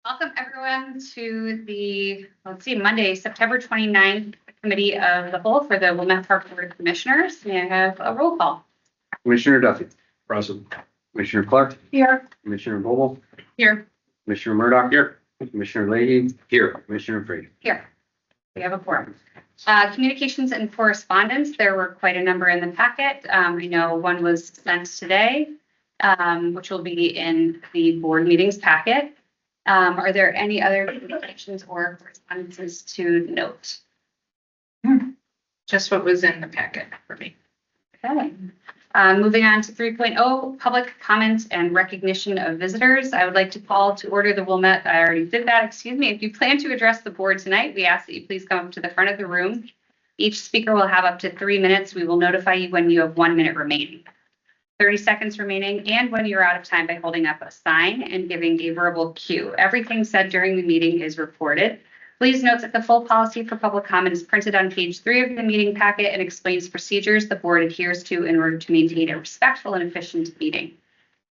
Welcome everyone to the, Monday, September 29th Committee of the Whole for the Wilmette Park Board of Commissioners. May I have a roll call? Commissioner Duffy. Present. Commissioner Clark. Here. Commissioner Vogel. Here. Commissioner Murdoch. Here. Commissioner Leahy. Here. Commissioner Free. Here. We have a quorum. Communications and correspondence. There were quite a number in the packet. I know one was sent today, which will be in the board meetings packet. Are there any other communications or correspondences to note? Just what was in the packet for me. Okay. Moving on to 3.0, public comments and recognition of visitors. I would like to call to order the Wilmette. I already did that, excuse me. If you plan to address the board tonight, we ask that you please come up to the front of the room. Each speaker will have up to 3 minutes. We will notify you when you have 1 minute remaining. 30 seconds remaining, and when you're out of time by holding up a sign and giving a verbal cue. Everything said during the meeting is recorded. Please note that the full policy for public comment is printed on page 3 of the meeting packet and explains procedures the board adheres to in order to maintain a respectful and efficient meeting.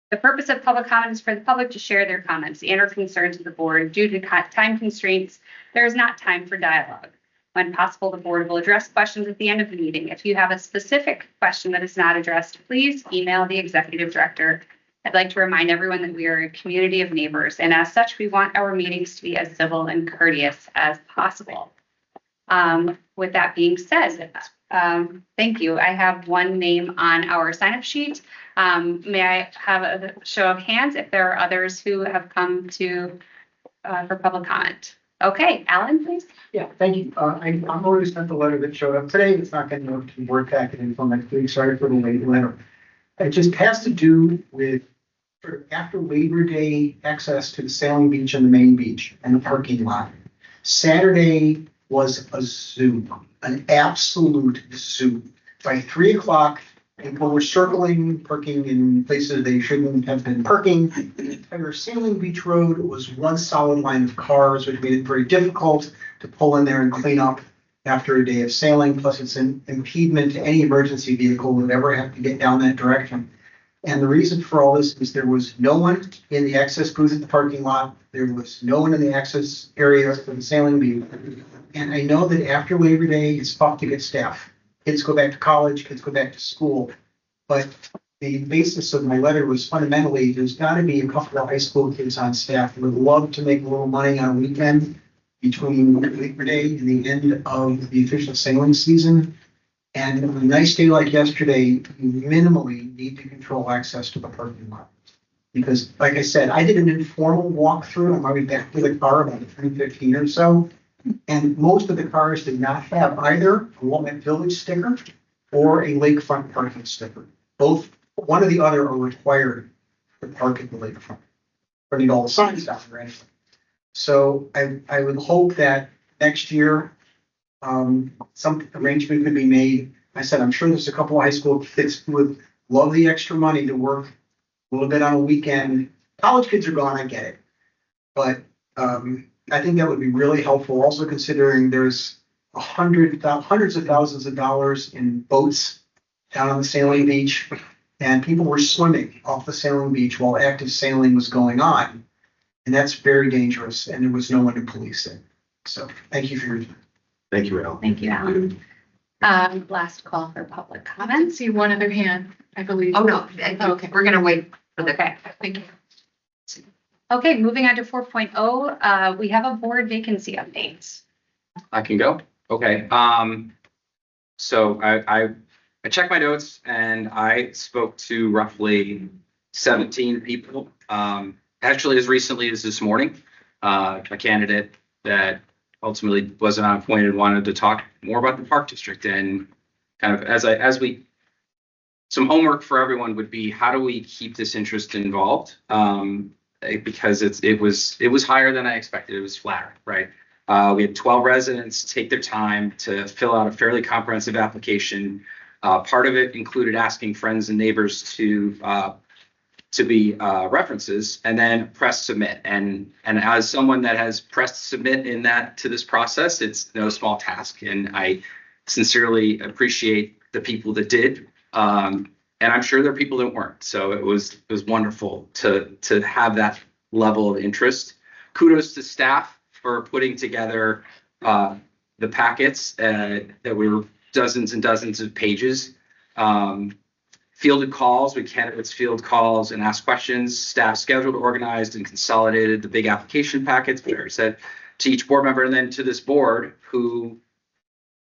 The purpose of public comment is for the public to share their comments and or concerns with the board. Due to time constraints, there is not time for dialogue. When possible, the board will address questions at the end of the meeting. If you have a specific question that is not addressed, please email the executive director. I'd like to remind everyone that we are a community of neighbors, and as such, we want our meetings to be as civil and courteous as possible. With that being said, thank you. I have one name on our sign-up sheet. May I have a show of hands if there are others who have come to for public comment? Okay, Alan, please. Yeah, thank you. I'm already sent the letter that showed up today. It's not getting over to the board packet until next week. Sorry for the late letter. It just has to do with after Labor Day access to the Sailing Beach and the main beach and the parking lot. Saturday was a zoo, an absolute zoo. By 3 o'clock, people were circling, parking in places they shouldn't have been parking. The entire Sailing Beach Road was one solid line of cars, which made it very difficult to pull in there and clean up after a day of sailing. Plus, it's an impediment to any emergency vehicle that would ever have to get down that direction. And the reason for all this is there was no one in the access booth at the parking lot. There was no one in the access area for the Sailing Beach. And I know that after Labor Day, it's tough to get staff. Kids go back to college, kids go back to school. But the basis of my letter was fundamentally, there's got to be a couple of high school kids on staff who would love to make a little money on a weekend between Labor Day and the end of the official sailing season. And on a nice day like yesterday, you minimally need to control access to the parking lot. Because like I said, I did an informal walkthrough on my way back to the car about 3:15 or so. And most of the cars did not have either a Wilmette Village sticker or a lakefront parking sticker. Both, one or the other are required to park at the lakefront. Or need all the signs down or anything. So I would hope that next year, some arrangement could be made. I said, I'm sure there's a couple of high school kids who would love the extra money to work a little bit on a weekend. College kids are gone, I get it. But I think that would be really helpful. Also considering there's hundreds of thousands of dollars in boats down on the Sailing Beach, and people were swimming off the Sailing Beach while active sailing was going on. And that's very dangerous, and there was no one to police it. So thank you for your time. Thank you, Al. Thank you, Alan. Last call for public I comments. see one other hand, I believe. Oh, no, Okay. we're gonna wait for the, Okay. Thank you. Okay, moving on to 4.0, we have a board vacancy update. I can go. Okay. So I checked my notes and I spoke to roughly 17 people. Actually, as recently as this morning, a candidate that ultimately wasn't appointed wanted to talk more about the park district, and kind of some homework for everyone would be, how do we keep this interest involved? Because it was higher than I expected. It was flatter, right? We had 12 residents take their time to fill out a fairly comprehensive application. Part of it included asking friends and neighbors to be references, and then press submit. And as someone that has pressed submit to this process, it's no small task. And I sincerely appreciate the people that did. And I'm sure there are people that weren't. So it was wonderful to have that level of interest. kudos to staff for putting together the packets that were dozens and dozens of pages. Fielded calls, we candidates field calls and asked questions. Staff scheduled, organized, and consolidated the big application packets, which I said, to each board member, and then to this board who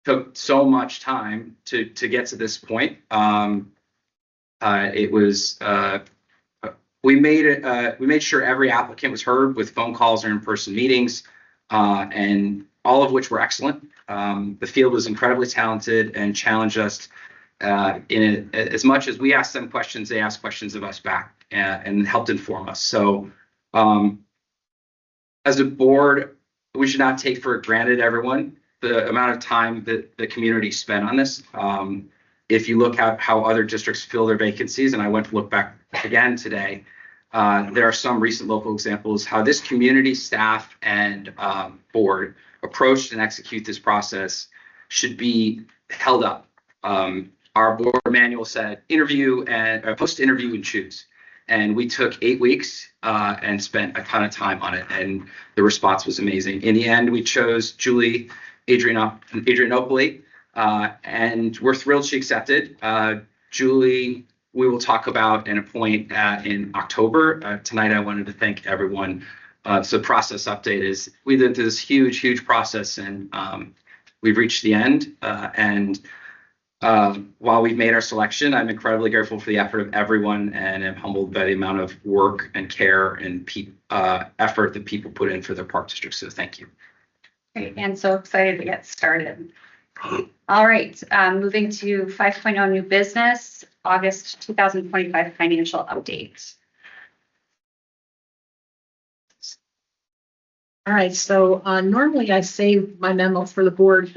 took so much time to get to this point. It was we made sure every applicant was heard with phone calls or in-person meetings, and all of which were excellent. The field was incredibly talented and challenged us as much as we asked them questions, they asked questions of us back and helped inform us. So as a board, we should not take for granted, everyone, the amount of time that the community spent on this. If you look at how other districts fill their vacancies, and I went to look back again today, there are some recent local examples how this community, staff, and board approached and execute this process should be held up. Our board manual said interview and post-interview and choose. And we took 8 weeks and spent a ton of time on it. And the response was amazing. In the end, we chose Julie Adrianopoli, and we're thrilled she accepted. Julie, we will talk about and appoint in October. Tonight, I wanted to thank everyone. So process update is we went through this huge process, and we've reached the end. While we've made our selection, I'm incredibly grateful for the effort of everyone, and am humbled by the amount of work and care and effort that people put in for their park district. So thank you. Great, and so excited to get started. All right, moving to 5.0 new business, August 2025 financial update. All right, so normally I save my memo for the board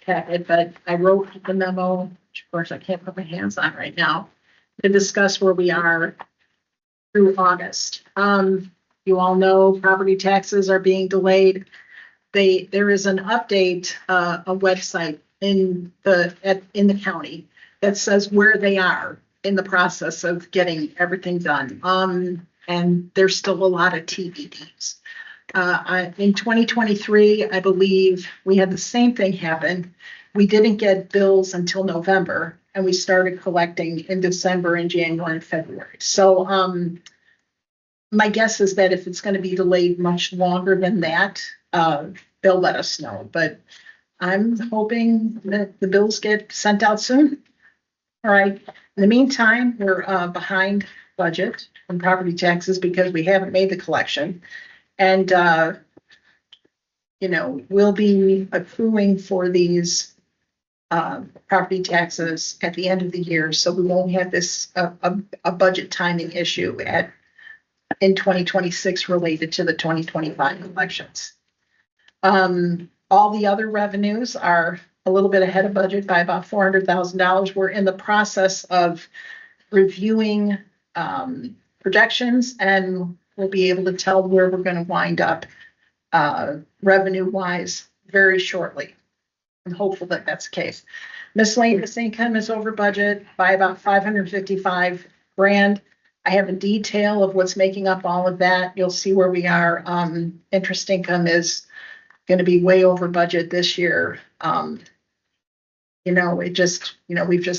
packet, but I wrote the memo, which of course I can't put my hands on right now, to discuss where we are through August. You all know property taxes are being delayed. There is an update, a website in the county that says where they are in the process of getting everything done. And there's still a lot of TBDs. In 2023, I believe we had the same thing happen. We didn't get bills until November, and we started collecting in December and January and February. So my guess is that if it's going to be delayed much longer than that, they'll let us know. But I'm hoping that the bills get sent out soon. All right. In the meantime, we're behind budget on property taxes because we haven't made the collection. And, we'll be accruing for these property taxes at the end of the year. So we won't have this a budget timing issue in 2026 related to the 2025 elections. All the other revenues are a little bit ahead of budget by about $400,000. We're in the process of reviewing projections, and we'll be able to tell where we're going to wind up revenue-wise very shortly. I'm hopeful that that's the case. Miscellaneous income is over budget by about $555,000. I have a detail of what's making up all of that. You'll see where we are. Interest income is going to be way over budget this year. We've just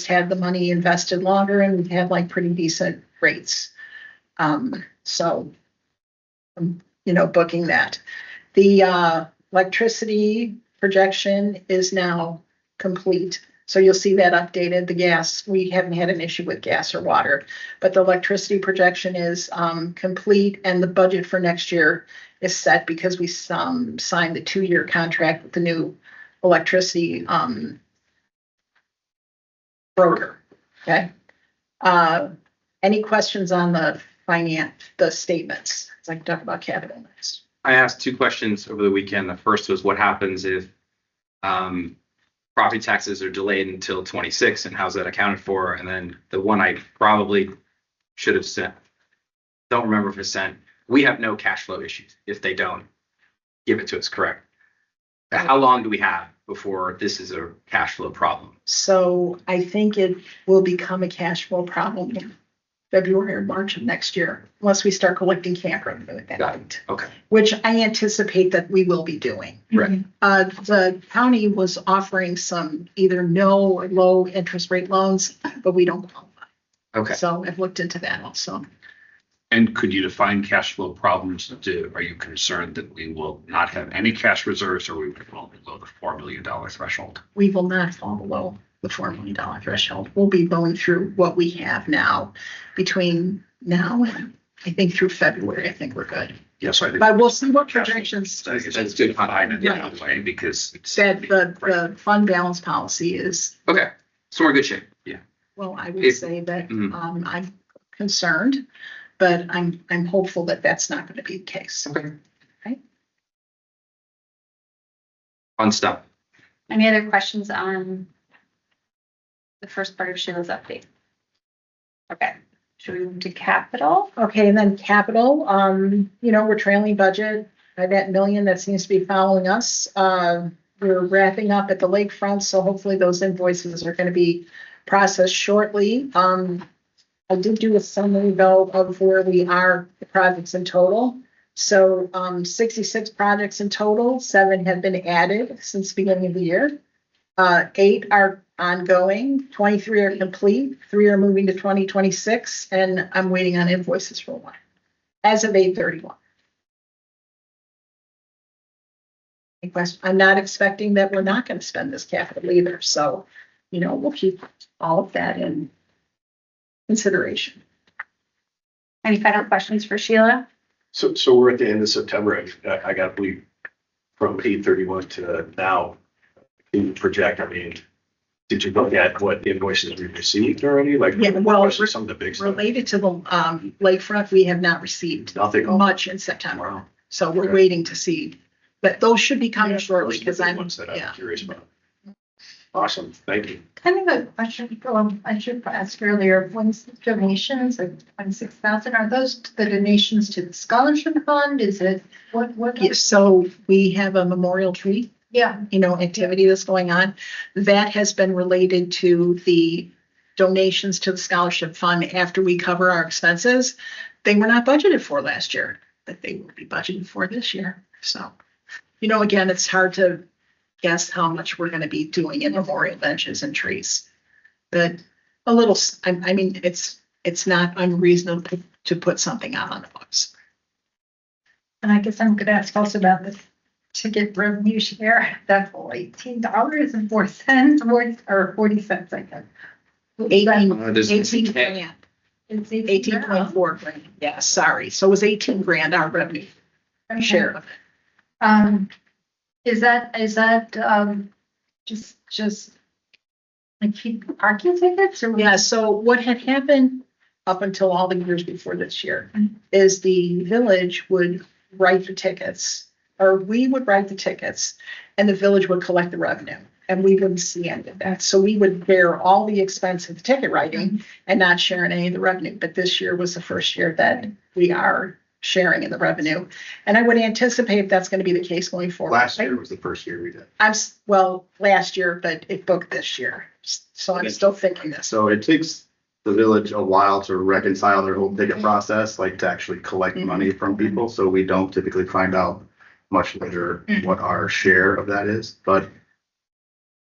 had the money invested longer, and we've had pretty decent rates. Booking that. The electricity projection is now complete. So you'll see that updated. The gas, we haven't had an issue with gas or water, but the electricity projection is complete, and the budget for next year is set because we signed the 2-year contract with the new electricity broker. Okay. Any questions on the statements? So I can talk about capital next. I asked 2 questions over the weekend. The first was what happens if property taxes are delayed until 26, and how's that accounted for? And then the one I probably should have sent, don't remember if it's sent. We have no cash flow issues if they don't give it to us, correct? How long do we have before this is a cash flow problem? So I think it will become a cash flow problem February or March of next year, unless we start collecting camp revenue at that Got it. point, Okay. which I anticipate that we will be doing. Right. The county was offering some either no or low interest rate loans, but we don't qualify. Okay. So I've looked into that also. And could you define cash flow problems? Are you concerned that we will not have any cash reserves or we will fall below the $4 million threshold? We will not fall below the $4 million threshold. We'll be going through what we have now between now and I think through February. I think we're good. Yes, I think. But we'll see what projections That's good. Fine in that way because it's. said the fund balance policy is, Okay. So we're in good shape. well, I would If- say that Mhm. I'm concerned, but I'm hopeful that that's not going to be the case. Okay. Right. Fun stuff. Any other questions on the first part of Sheila's update? Okay, should we move to capital? Okay, and then capital, we're trailing budget by that million that seems to be following us. We're wrapping up at the lakefront, so hopefully those invoices are gonna be processed shortly. I did do a summary though of where we are, the projects in total. So, 66 projects in total, 7 have been added since the beginning of the year. 8 are ongoing, 23 are complete, 3 are moving to 2026, and I'm waiting on invoices for 1 as of 8/31. I'm not expecting that we're not gonna spend this capital either, so, we'll keep all of that in consideration. Any final questions for Sheila? So we're at the end of September. I gotta believe from 8/31 to now, can you project, did you look at what invoices we received already? Like, Yeah, well, especially some of the big stuff? Related to the lakefront, we have not received Nothing. much in September, Wow. so we're Okay. waiting to see. But those should be coming shortly, Those are because the I'm, ones that I'm yeah. curious about. Awesome, thank you. Kind of a question, I should ask earlier, when's the donations of 26,000, are those the donations to the scholarship fund? Is it, what? Yeah, so we have a memorial tree, Yeah, activity that's going on. That has been related to the donations to the scholarship fund after we cover our expenses. They were not budgeted for last year, but they will be budgeted for this year. So, again, it's hard to guess how much we're gonna be doing in memorial benches and trees. But a little, it's not unreasonable to put something out on the books. and I guess I'm gonna ask also about the ticket revenue share, that's $18.04, or 40 cents, I guess. There's 18 grand, It's 18.4 grand. Yeah, sorry. So it was 18 grand our revenue share of it. Is that, just like keep parking tickets or? Yeah, so what had happened up until all the years before this year is the village would write the tickets, or we would write the tickets, and the village would collect the revenue, and we wouldn't see any of that. So we would bear all the expense of the ticket writing and not share in any of the revenue. But this year was the first year that we are sharing in the revenue. And I would anticipate that's going to be the case going forward. Last year was the first year we did. Last year, but it booked this year. So I'm still thinking this. So it takes the village a while to reconcile their whole ticket process, like to actually collect money from people. So we don't typically find out much later what our share of that is. But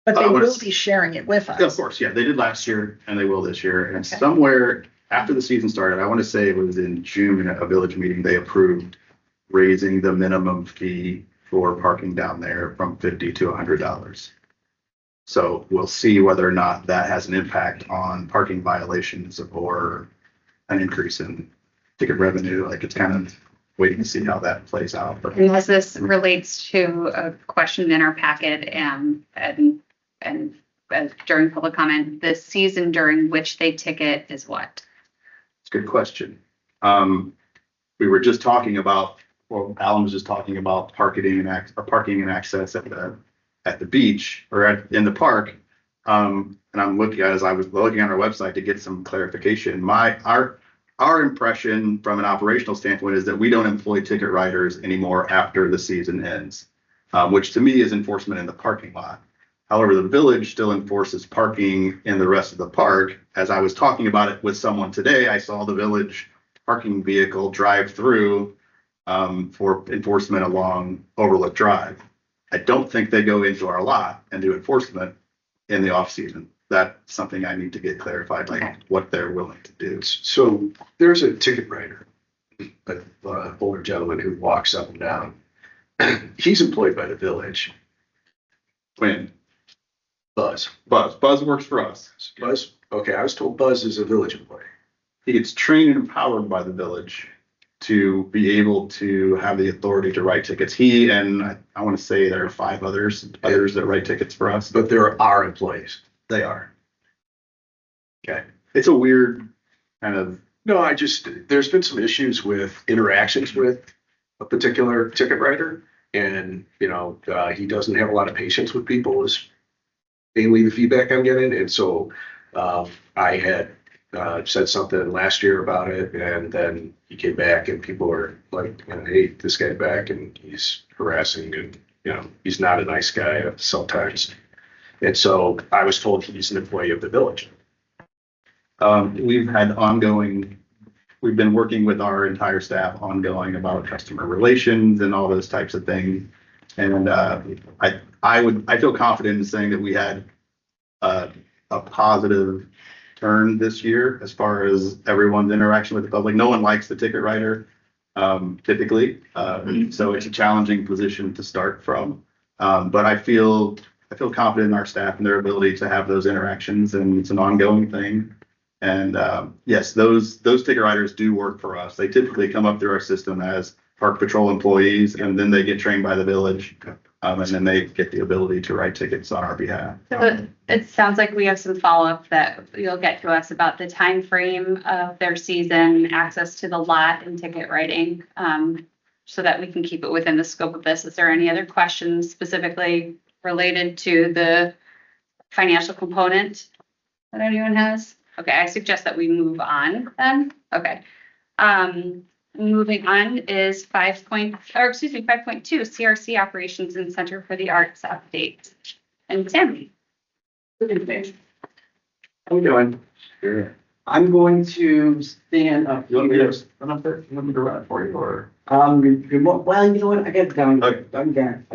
But they what will is- be sharing it with us. of course, yeah, they did last year and they will this year. And Okay. somewhere after the season started, I want to say it was in June at a village meeting, they approved raising the minimum fee for parking down there from $50 to $100. So we'll see whether or not that has an impact on parking violations or an increase in ticket revenue. Like, it's kind of waiting to see how that plays out. But And as this relates to a question in our packet and during public comment, the season during which they ticket is what? it's a good question. We were just talking about, well, Alan was just talking about parking and access at the beach or in the park. And I'm looking as I was looking on our website to get some clarification. Our impression from an operational standpoint is that we don't employ ticket writers anymore after the season ends, which to me is enforcement in the parking lot. However, the village still enforces parking in the rest of the park. As I was talking about it with someone today, I saw the village parking vehicle drive through for enforcement along Overlook Drive. I don't think they go into our lot and do enforcement in the off season. That's something I need to get clarified, like what they're willing to do. So there's a ticket writer, an older gentleman who walks up and down. He's employed by the village. When Buzz. Buzz works for us. Buzz? Okay, I was told Buzz is a village employee. He gets trained and empowered by the village to be able to have the authority to write tickets. He and I want to say there are 5 others that write tickets for us. But there are employees. They are. Okay. It's a weird kind of. No, there's been some issues with interactions with a particular ticket writer. And, he doesn't have a lot of patience with people is mainly the feedback I'm getting. And so I had said something last year about it. And then he came back and people were like, hey, this guy's back and he's harassing and, he's not a nice guy sometimes. And so I was told he's an employee of the village. We've been working with our entire staff ongoing about customer relations and all those types of things. And I feel confident in saying that we had a positive turn this year as far as everyone's interaction with the public. No one likes the ticket writer, typically. So it's a challenging position to start from. But I feel confident in our staff and their ability to have those interactions, and it's an ongoing thing. And yes, those ticket writers do work for us. They typically come up through our system as Park Patrol employees, and then they get trained by the village, and then they get the ability to write tickets on our behalf. So it sounds like we have some follow-up that you'll get to us about the time frame of their season, access to the lot, and ticket writing, so that we can keep it within the scope of this. Is there any other questions specifically related to the financial component that anyone has? Okay, I suggest that we move on then. Okay. Moving on is 5.2, CRC Operations and Center for the Arts update. And Tim. How you doing? Sure. I'm going to stand up. You want me to run up there? You want me to run it for you, or? Well, you know what? I got it down. Okay. I'm down.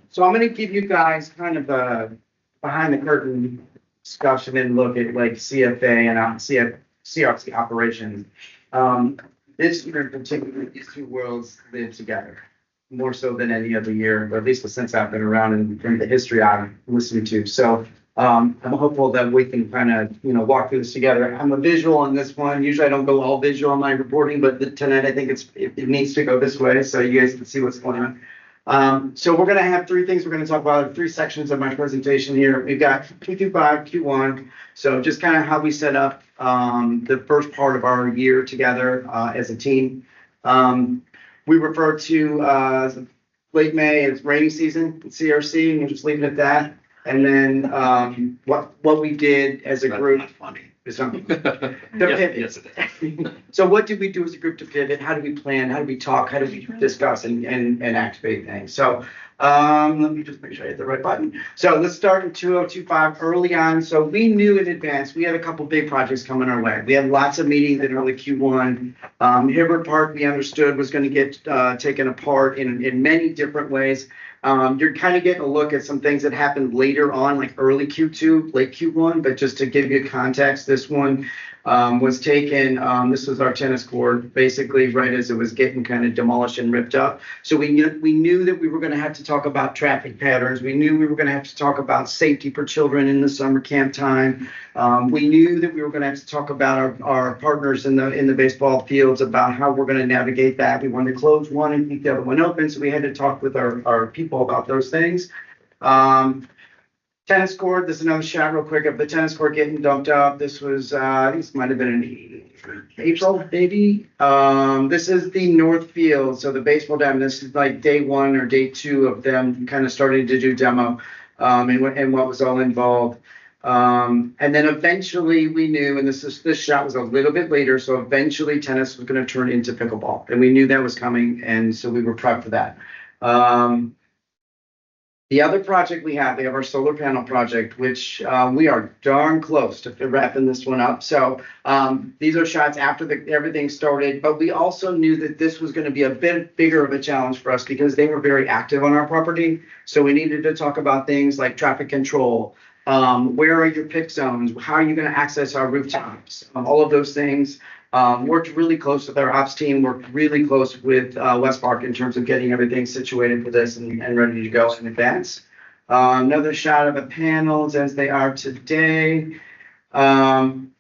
So I'm gonna give you guys kind of a behind the curtain discussion and look at like CFA and CRC operations. This year in particular, these two worlds live together more so than any other year, or at least since I've been around and from the history I've listened to. So I'm hopeful that we can kind of, walk through this together. I'm a visual on this one. Usually I don't go all visual on my reporting, but tonight I think it needs to go this way so you guys can see what's going on. So we're going to have 3 things we're going to talk about, 3 sections of my presentation here. We've got Q5, Q1. So just kind of how we set up the first part of our year together as a team. We refer to late May as rainy season at CRC, and we'll just leave it at that. And then what we did as a group. That's not funny. The pivot. Yes, it is. So what did we do as a group to pivot? How do we plan? How do we talk? How do we discuss and activate things? So let me just make sure I hit the right button. So let's start in 2025 early on. So we knew in advance we had a couple big projects coming our way. We had lots of meetings in early Q1. Hibbert Park, we understood, was going to get taken apart in many different ways. You're kind of getting a look at some things that happened later on, like early Q2, late Q1, but just to give you context, this one was taken, this was our tennis court, basically right as it was getting kind of demolished and ripped up. So we knew that we were going to have to talk about traffic patterns. We knew we were going to have to talk about safety for children in the summer camp time. We knew that we were going to have to talk about our partners in the baseball fields, about how we're going to navigate that. We wanted to close one and keep the other one open, so we had to talk with our people about those things. Tennis court, this is another shot real quick of the tennis court getting dumped up. This was, I think this might have been in April, maybe. This is the North Field, so the baseball diamond. This is like day 1 or day 2 of them kind of starting to do demo and what was all involved. And then eventually we knew, and this shot was a little bit later, so eventually tennis was going to turn into pickleball. And we knew that was coming, and so we were prepped for that. The other project we have our solar panel project, which we are darn close to wrapping this one up. So these are shots after everything started, but we also knew that this was going to be a bit bigger of a challenge for us because they were very active on our property. So we needed to talk about things like traffic control. Where are your pick zones? How are you going to access our rooftops? All of those things. Worked really close with our ops team, worked really close with West Park in terms of getting everything situated for this and ready to go in advance. Another shot of the panels as they are today.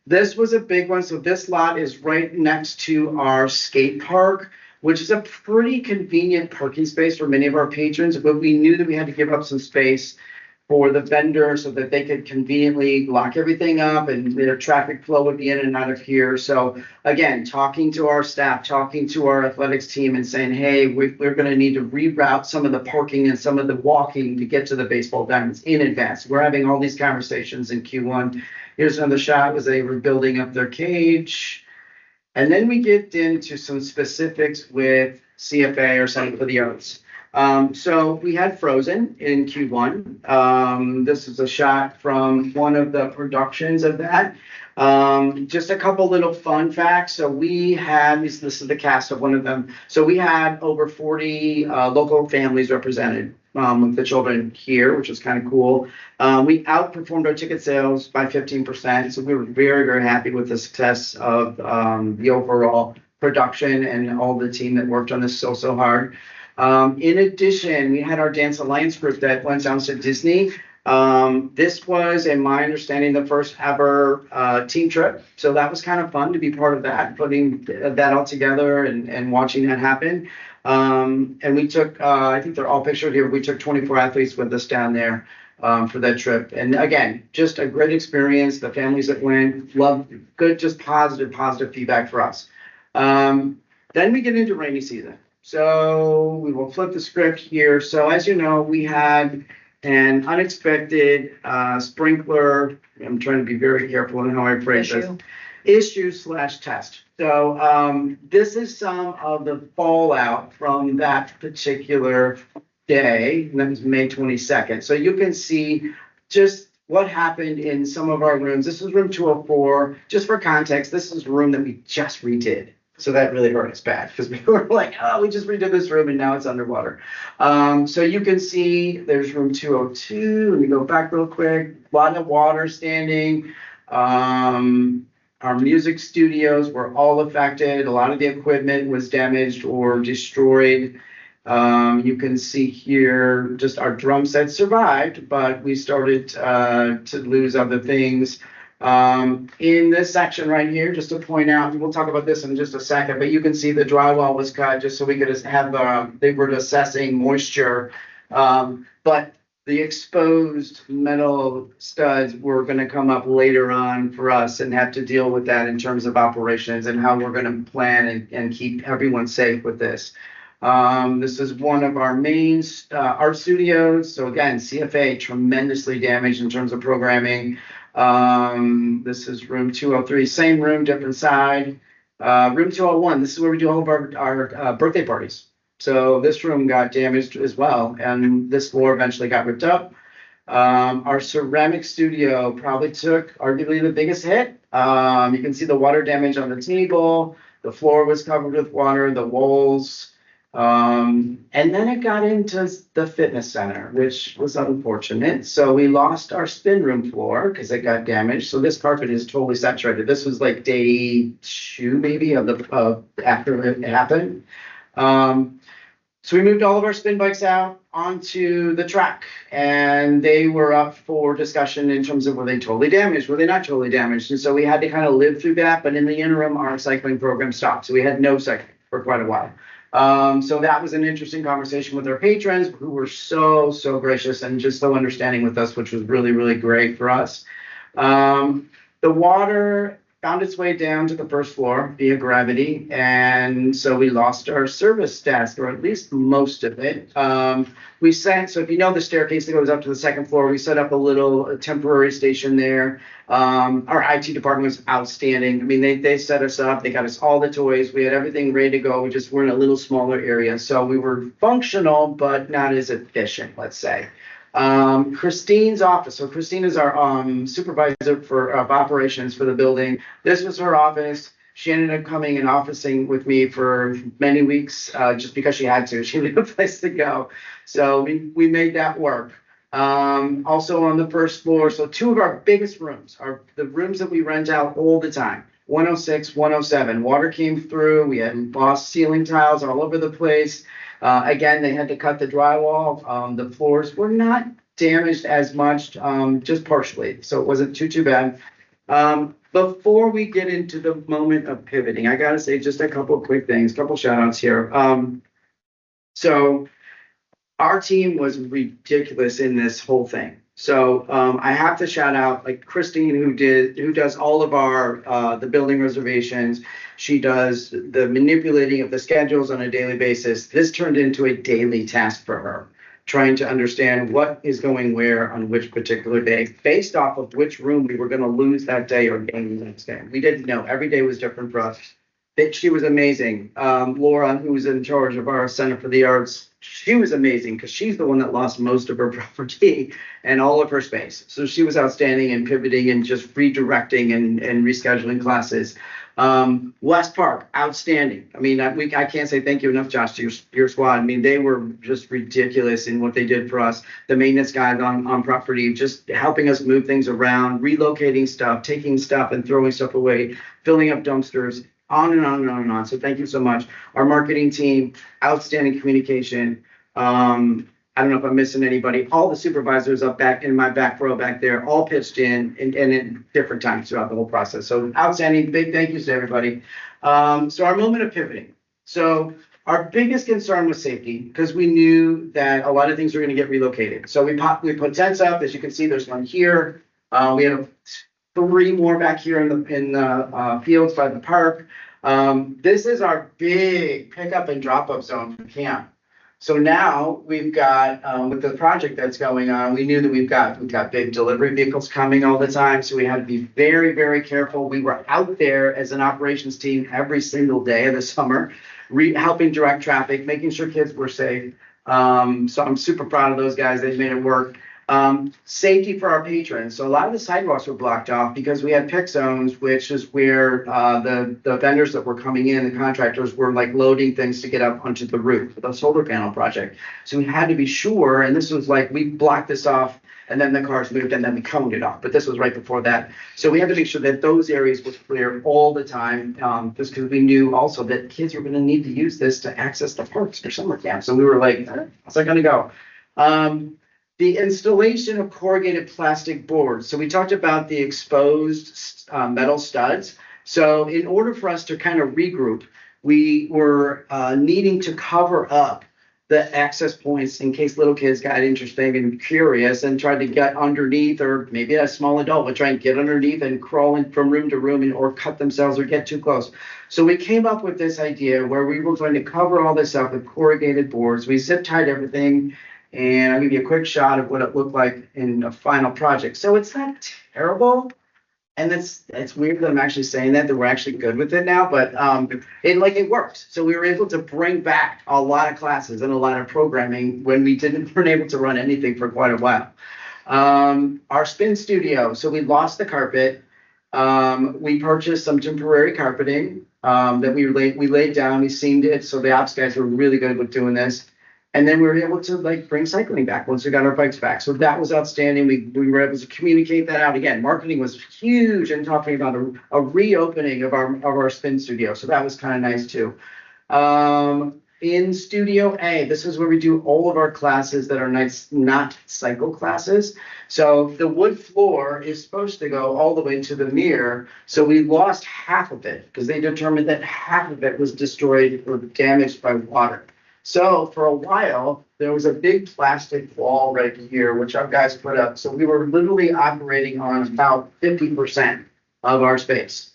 This was a big one. So this lot is right next to our skate park, which is a pretty convenient parking space for many of our patrons, but we knew that we had to give up some space for the vendors so that they could conveniently lock everything up and their traffic flow would be in and out of here. So again, talking to our staff, talking to our athletics team and saying, hey, we're going to need to reroute some of the parking and some of the walking to get to the baseball diamonds in advance. We're having all these conversations in Q1. Here's another shot as they were building up their cage. And then we get into some specifics with CFA or Center for the Arts. So we had Frozen in Q1. This is a shot from one of the productions of that. Just a couple little fun facts. So we had, this is the cast of one of them. So we had over 40 local families represented with the children here, which was kind of cool. We outperformed our ticket sales by 15%. So we were very, very happy with the success of the overall production and all the team that worked on this so hard. In addition, we had our Dance Alliance group that went down to Disney. This was, in my understanding, the first ever team trip. So that was kind of fun to be part of that, putting that all together and watching that happen. And we took, I think they're all pictured here. We took 24 athletes with us down there for that trip. And again, just a great experience. The families that went, loved, good, just positive feedback for us. Then we get into rainy season. So we will flip the script here. So as you know, we had an unexpected sprinkler. I'm trying to be very careful in how I phrase this. Issue/test. So this is some of the fallout from that particular day. And that was May 22nd. So you can see just what happened in some of our rooms. This is room 204. Just for context, this is a room that we just redid. So that really hurt us bad because we were like, oh, we just redid this room and now it's underwater. So you can see there's room 202. Let me go back real quick. A lot of water standing. Our music studios were all affected. A lot of the equipment was damaged or destroyed. You can see here just our drum set survived, but we started to lose other things. In this section right here, just to point out, we'll talk about this in just a second, but you can see the drywall was cut just so we could have, they were assessing moisture. But the exposed metal studs were going to come up later on for us and have to deal with that in terms of operations and how we're going to plan and keep everyone safe with this. This is one of our main art studios. So again, CFA tremendously damaged in terms of programming. This is room 203, same room, different side. Room 201, this is where we do all of our birthday parties. So this room got damaged as well, and this floor eventually got ripped up. Our ceramic studio probably took arguably the biggest hit. You can see the water damage on the table. The floor was covered with water, the walls. And then it got into the fitness center, which was unfortunate. So we lost our spin room floor because it got damaged. So this carpet is totally saturated. This was like day 2 maybe of after it happened. So we moved all of our spin bikes out onto the track, and they were up for discussion in terms of were they totally damaged, were they not totally damaged, and so we had to kind of live through that. But in the interim, our cycling program stopped, so we had no cycling for quite a while. So that was an interesting conversation with our patrons, who were so gracious and just so understanding with us, which was really great for us. The water found its way down to the first floor via gravity, and so we lost our service desk, or at least most of it. We sent, so if you know the staircase that goes up to the second floor, we set up a little temporary station there. Our IT department was outstanding. I mean, they set us up, they got us all the toys, we had everything ready to go, we just were in a little smaller area. So we were functional, but not as efficient, let's say. Christine's office. So Christine is our supervisor of operations for the building. This was her office. She ended up coming and officing with me for many weeks just because she had to. She needed a place to go. So we made that work. Also on the first floor, so two of our biggest rooms are the rooms that we rent out all the time. 106, 107. Water came through. We had lost ceiling tiles all over the place. Again, they had to cut the drywall. The floors were not damaged as much, just partially. So it wasn't too bad. Before we get into the moment of pivoting, I got to say just a couple of quick things, couple shout outs here. So our team was ridiculous in this whole thing. So I have to shout out like Christine, who does all of our the building reservations. She does the manipulating of the schedules on a daily basis. This turned into a daily task for her, trying to understand what is going where on which particular day, based off of which room we were going to lose that day or gain the next day. We didn't know. Every day was different for us. She was amazing. Laura, who was in charge of our Center for the Arts, she was amazing because she's the one that lost most of her property and all of her space. So she was outstanding in pivoting and just redirecting and rescheduling classes. West Park, outstanding. I mean, I can't say thank you enough, Josh, to your squad. I mean, they were just ridiculous in what they did for us. The maintenance guys on property, just helping us move things around, relocating stuff, taking stuff and throwing stuff away, filling up dumpsters, on and on and on and on. So thank you so much. Our marketing team, outstanding communication. I don't know if I'm missing anybody. All the supervisors up back in my back row back there, all pitched in and at different times throughout the whole process. So outstanding. Big thank yous to everybody. So our moment of pivoting. So our biggest concern was safety because we knew that a lot of things were going to get relocated. So we put tents up. As you can see, there's one here. We have 3 more back here in the fields by the park. This is our big pickup and drop up zone for camp. So now we've got, with the project that's going on, we knew that we've got big delivery vehicles coming all the time. So we had to be very, very careful. We were out there as an operations team every single day of the summer, helping direct traffic, making sure kids were safe. So I'm super proud of those guys. They've made it work. Safety for our patrons. So a lot of the sidewalks were blocked off because we had pick zones, which is where the vendors that were coming in, the contractors were like loading things to get up onto the roof for the solar panel project. So we had to be sure, and this was like, we blocked this off and then the cars moved and then we coned it off. But this was right before that. So we had to make sure that those areas was clear all the time, just because we knew also that kids were going to need to use this to access the parks for summer camp. So we were like, how's that going to go? The installation of corrugated plastic boards. So we talked about the exposed metal studs. So in order for us to kind of regroup, we were needing to cover up the access points in case little kids got interested and curious and tried to get underneath, or maybe a small adult would try and get underneath and crawl in from room to room or cut themselves or get too close. So we came up with this idea where we were going to cover all this up with corrugated boards. We zip tied everything. And I'll give you a quick shot of what it looked like in a final project. So it's not terrible. And it's weird that I'm actually saying that we're actually good with it now, but it works. So we were able to bring back a lot of classes and a lot of programming when we weren't able to run anything for quite a while. Our spin studio. So we lost the carpet. We purchased some temporary carpeting that we laid down. We seamed it. So the ops guys were really good with doing this. And then we were able to bring cycling back once we got our bikes back. So that was outstanding. We were able to communicate that out. Again, marketing was huge in talking about a reopening of our spin studio. So that was kind of nice too. In Studio A, this is where we do all of our classes that are not cycle classes. So the wood floor is supposed to go all the way to the mirror. So we lost half of it because they determined that half of it was destroyed or damaged by water. So for a while, there was a big plastic wall right here, which our guys put up. So we were literally operating on about 50% of our space.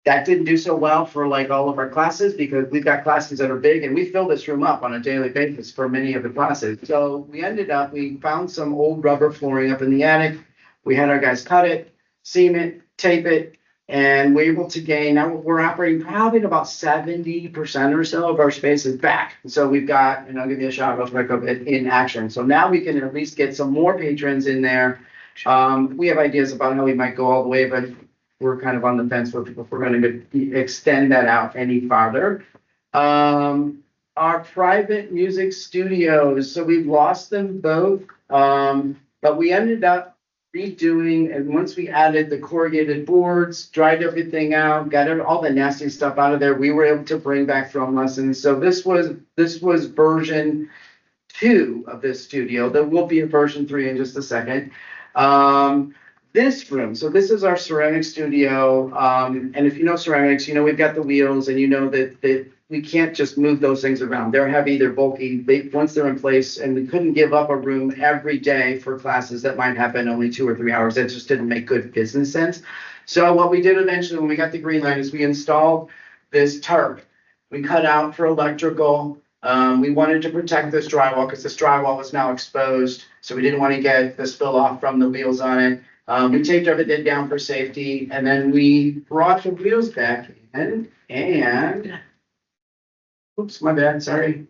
That didn't do so well for like all of our classes because we've got classes that are big and we fill this room up on a daily basis for many of the classes. So we found some old rubber flooring up in the attic. We had our guys cut it, seam it, tape it, and we're able to gain, now we're operating probably at about 70% or so of our space is back. So we've got, and I'll give you a shot real quick of it in action. So now we can at least get some more patrons in there. We have ideas about how we might go all the way, but we're kind of on the fence with if we're going to extend that out any farther. Our private music studios, so we've lost them both, but we ended up redoing, and once we added the corrugated boards, dried everything out, got all the nasty stuff out of there, we were able to bring back drum lessons. So this was version 2 of this studio. There will be a version 3 in just a second. This room, so this is our ceramic studio, and if you know ceramics, you know we've got the wheels, and you know that we can't just move those things around. They're heavy, they're bulky, once they're in place, and we couldn't give up a room every day for classes that might happen only 2 or 3 hours. That just didn't make good business sense. So what we did eventually when we got the green light is we installed this tarp. We cut out for electrical. We wanted to protect this drywall because this drywall was now exposed, so we didn't want to get the spill off from the wheels on it. We taped everything down for safety, and then we brought the wheels back in, and oops, my bad, sorry.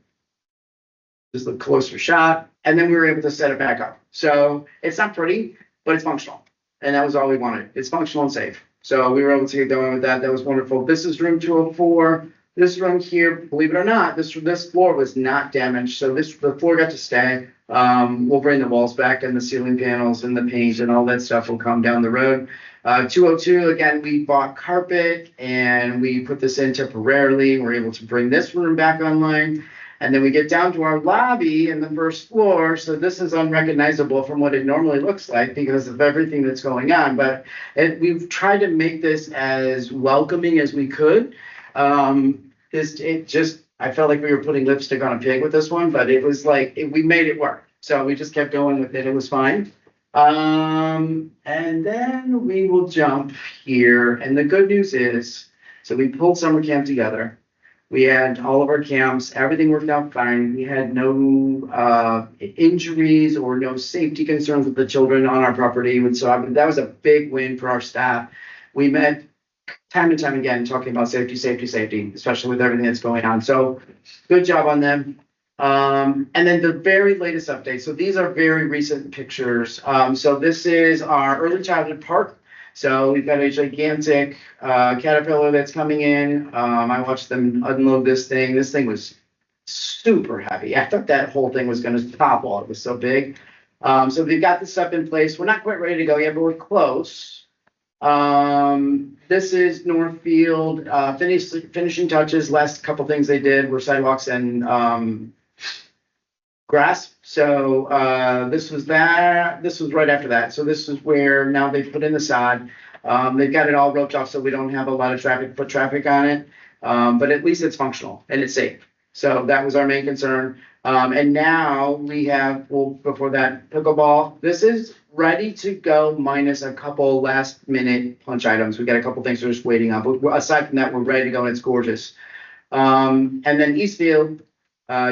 Just a closer shot, and then we were able to set it back up. So it's not pretty, but it's functional, and that was all we wanted. It's functional and safe. So we were able to get going with that. That was wonderful. This is room 204. This room here, believe it or not, this floor was not damaged, so the floor got to stay. We'll bring the walls back and the ceiling panels and the paint and all that stuff will come down the road. 202, again, we bought carpet and we put this in temporarily. We're able to bring this room back online. And then we get down to our lobby in the first floor. So this is unrecognizable from what it normally looks like because of everything that's going on. But we've tried to make this as welcoming as we could. I felt like we were putting lipstick on a pig with this one, but it was like, we made it work. So we just kept going with it. It was fine. And then we will jump here. And the good news is, so we pulled summer camp together. We had all of our camps. Everything worked out fine. We had no injuries or no safety concerns with the children on our property. And so that was a big win for our staff. We met time and time again talking about safety, especially with everything that's going on. So good job on them. And then the very latest update. So these are very recent pictures. So this is our early childhood park. So we've got a gigantic Caterpillar that's coming in. I watched them unload this thing. This thing was super heavy. I thought that whole thing was going to topple. It was so big. So we've got this stuff in place. We're not quite ready to go yet, but we're close. This is Northfield, finishing touches. Last couple things they did were sidewalks and grass. So this was that. This was right after that. So this is where now they've put in the sod. They've got it all roped off so we don't have a lot of foot traffic on it. But at least it's functional and it's safe. So that was our main concern. And now we have, well, before that, pickleball. This is ready to go minus a couple last minute punch items. We got a couple things that are just waiting up. But aside from that, we're ready to go and it's gorgeous. And then Eastfield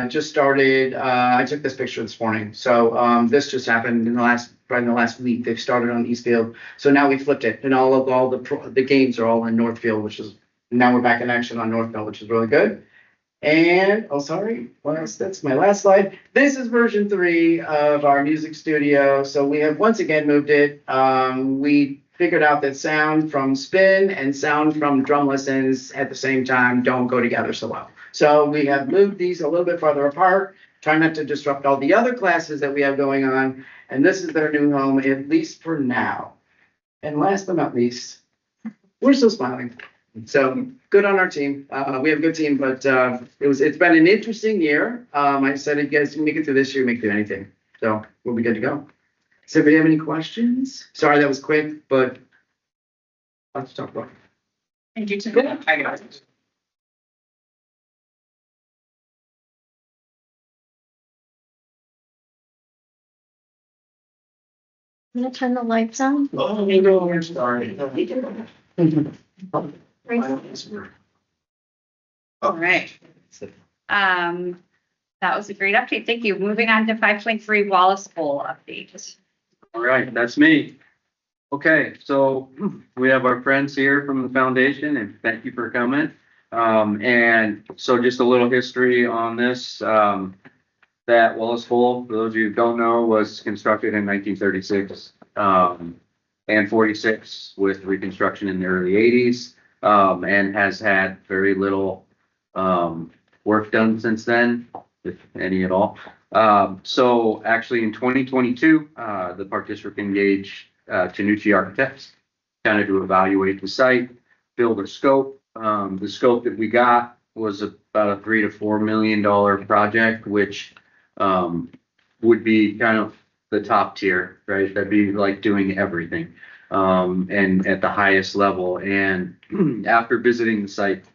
just started. I took this picture this morning. So this just happened in the last week. They've started on Eastfield. So now we flipped it, and all the games are all in Northfield, which is now we're back in action on Northfield, which is really good. And that's my last slide. This is version 3 of our music studio. So we have once again moved it. We figured out that sound from spin and sound from drum lessons at the same time don't go together so well. So we have moved these a little bit farther apart, trying not to disrupt all the other classes that we have going on. And this is their new home, at least for now. And last but not least, we're still smiling. So good on our team. We have a good team, but it's been an interesting year. I said, if you guys make it through this year, make it through anything. So we'll be good to go. Does anybody have any questions? Sorry, that was quick, but lots to talk about. Thank you. Hi, guys. I'm gonna turn the lights on. Oh, sorry. All right. That was a great update. Thank you. Moving on to 5.3 Wallace Bowl update. All right, that's me. Okay, so we have our friends here from the foundation and thank you for coming. And so just a little history on this. That Wallace Bowl, for those of you who don't know, was constructed in 1936 and 46 with reconstruction in the early 80s, and has had very little work done since then, if any at all. So actually in 2022, the Park District engaged Tanucci Architects kind of to evaluate the site, build a scope. The scope that we got was about a $3 to $4 million project, which would be kind of the top tier, right? That'd be like doing everything, and at the highest level. And after visiting the site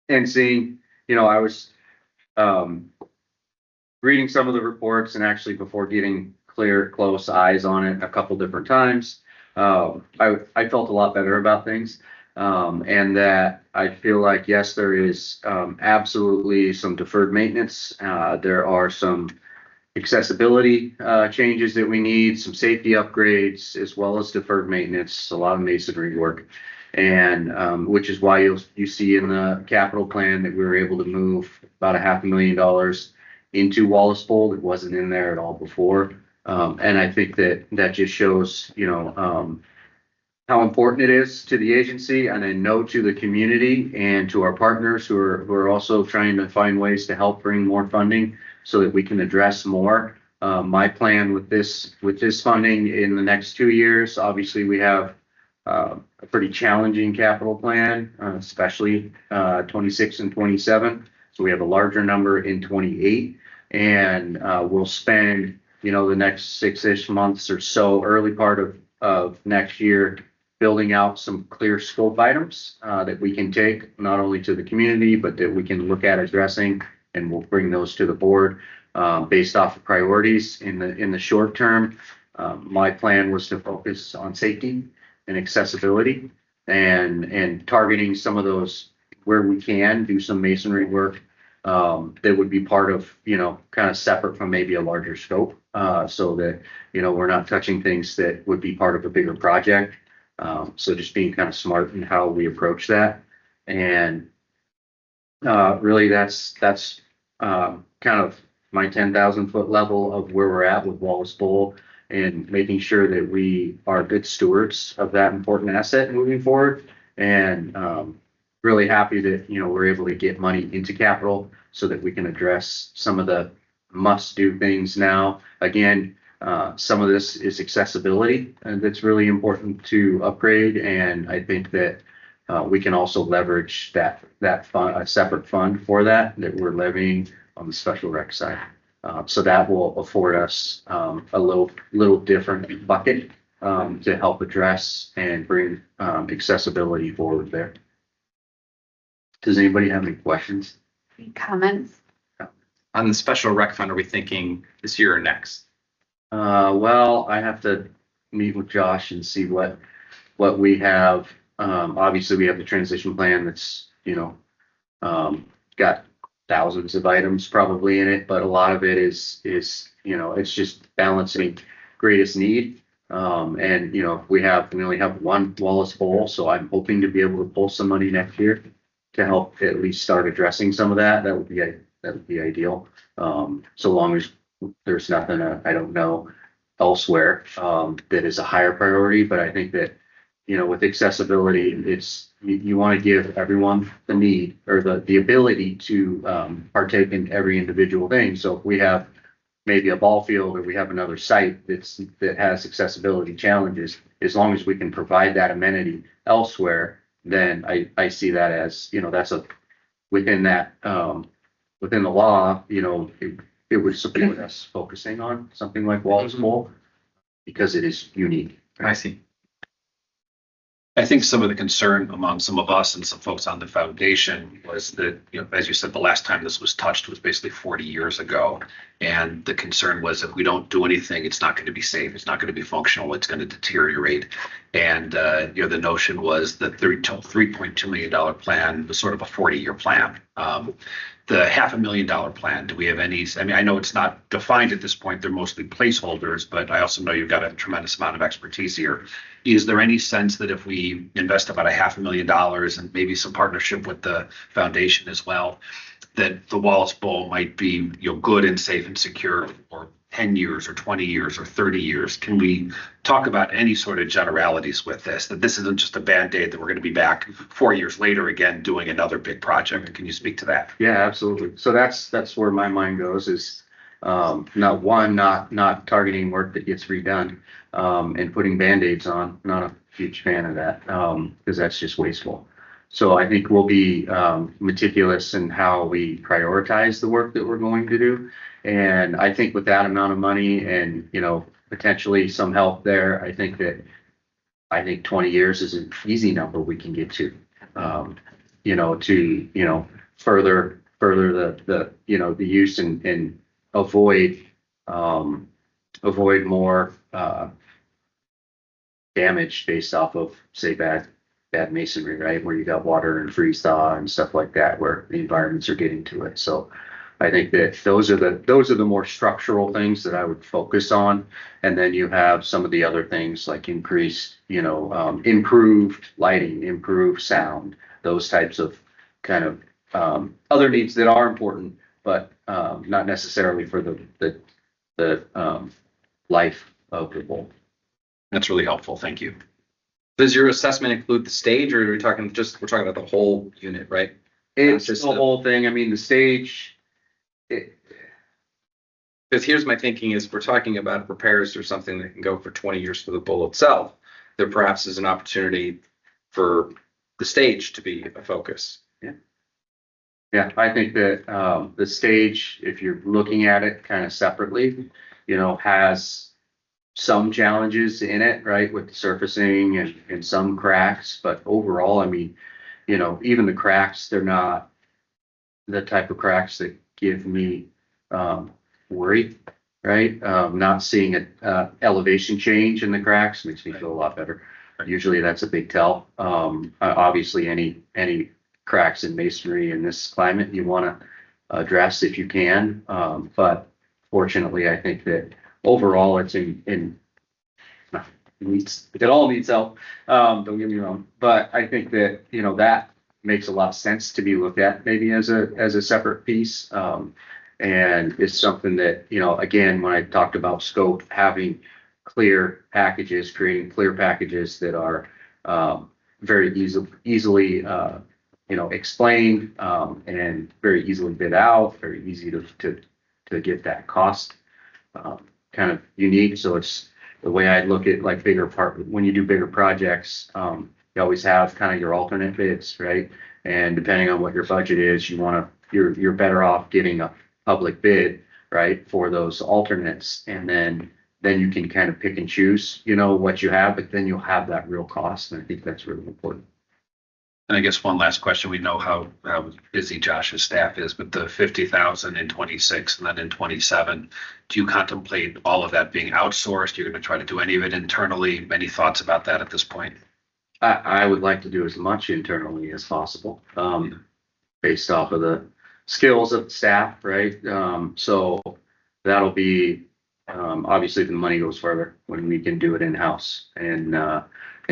and seeing, I was reading some of the reports, and actually before getting close eyes on it a couple different times, I felt a lot better about things. And that I feel like, yes, there is absolutely some deferred maintenance. There are some accessibility changes that we need, some safety upgrades, as well as deferred maintenance, a lot of masonry work. And which is why you see in the capital plan that we were able to move about $500,000 into Wallace Bowl. It wasn't in there at all before. And I think that just shows, how important it is to the agency, and I know to the community and to our partners who are also trying to find ways to help bring more funding so that we can address more. My plan with this funding in the next 2 years, obviously we have a pretty challenging capital plan, especially 26 and 27. So we have a larger number in 28, and we'll spend, the next 6-ish months or so, early part of next year, building out some clear scope items that we can take not only to the community, but that we can look at addressing, and we'll bring those to the board based off of priorities in the short term. My plan was to focus on safety and accessibility, and targeting some of those where we can do some masonry work that would be part of, kind of separate from maybe a larger scope, so that, we're not touching things that would be part of a bigger project. So just being kind of smart in how we approach that. And really that's kind of my 10,000 foot level of where we're at with Wallace Bowl, and making sure that we are good stewards of that important asset moving forward. And really happy that, we're able to get money into capital so that we can address some of the must do things now. Again, some of this is accessibility, and that's really important to upgrade. And I think that we can also leverage that fund, a separate fund for that we're levying on the special rec side. So that will afford us a little different bucket to help address and bring accessibility forward there. Does anybody have any questions? Any comments? On the special rec fund, are we thinking this year or next? Well, I have to meet with Josh and see what we have. Obviously we have the transition plan that's, got thousands of items probably in it, but a lot of it is, it's just balancing greatest need. And, we only have one Wallace Bowl, so I'm hoping to be able to pull some money next year to help at least start addressing some of that. That would be ideal. So long as there's nothing, I don't know elsewhere, that is a higher priority. But I think that, with accessibility, it's, you want to give everyone the need or the ability to partake in every individual thing. So if we have maybe a ball field, or we have another site that has accessibility challenges, as long as we can provide that amenity elsewhere, then I see that as, that's within that, within the law, it would support us focusing on something like Wallace Bowl because it is unique. I see. I think some of the concern among some of us and some folks on the foundation was that, as you said, the last time this was touched was basically 40 years ago. And the concern was if we don't do anything, it's not going to be safe. It's not going to be functional. It's going to deteriorate. And, the notion was that the $3.2 million plan was sort of a 40-year plan. The $500,000 plan, do we have any, I know it's not defined at this point, they're mostly placeholders, but I also know you've got a tremendous amount of expertise here. Is there any sense that if we invest about $500,000 and maybe some partnership with the foundation as well, that the Wallace Bowl might be, good and safe and secure for 10 years or 20 years or 30 years? Can we talk about any sort of generalities with this, that this isn't just a Band-Aid, that we're going to be back 4 years later again doing another big project? Can you speak to that? Yeah, absolutely. So that's where my mind goes is, not targeting work that gets redone, and putting Band-Aids on. Not a huge fan of that, because that's just wasteful. So I think we'll be meticulous in how we prioritize the work that we're going to do. And I think with that amount of money and, potentially some help there, I think 20 years is an easy number we can get to, to further the use and avoid more damage based off of, say, bad masonry, right? Where you got water and freeze thaw and stuff like that, where the environments are getting to it. So I think that those are the more structural things that I would focus on. And then you have some of the other things like increased, improved lighting, improved sound, those types of kind of other needs that are important, but not necessarily for the life of the bowl. That's really helpful. Thank you. Does your assessment include the stage, or are we talking we're talking about the whole unit, right? It's just the whole thing. I mean, the stage. Because here's my thinking is, we're talking about repairs or something that can go for 20 years for the bowl itself. There perhaps is an opportunity for the stage to be a focus. Yeah, I think that the stage, if you're looking at it kind of separately, has some challenges in it, right, with the surfacing and some cracks. But overall, I mean, even the cracks, they're not the type of cracks that give me worry, right? Not seeing a elevation change in the cracks makes me feel a lot better. Usually that's a big tell. Obviously, any cracks in masonry in this climate you want to address if you can. But fortunately, I think that overall it's it all needs help. Don't get me wrong, but I think that that makes a lot of sense to be looked at maybe as a separate piece. And it's something that, again, when I talked about scope, having clear packages, creating clear packages that are very easily explained, and very easily bid out, very easy to get that cost kind of unique. So it's the way I look at like when you do bigger projects, you always have kind of your alternate bids, right? And depending on what your budget is, you're better off getting a public bid, right, for those alternates. And then you can kind of pick and choose, what you have, but then you'll have that real cost. And I think that's really important. And I guess one last question, we know how busy Josh's staff is, but the 50,000 in 26 and then in 27, do you contemplate all of that being outsourced? You're going to try to do any of it internally? Any thoughts about that at this point? I would like to do as much internally as possible, based off of the skills of the staff, right? So that'll be, obviously the money goes further when we can do it in-house and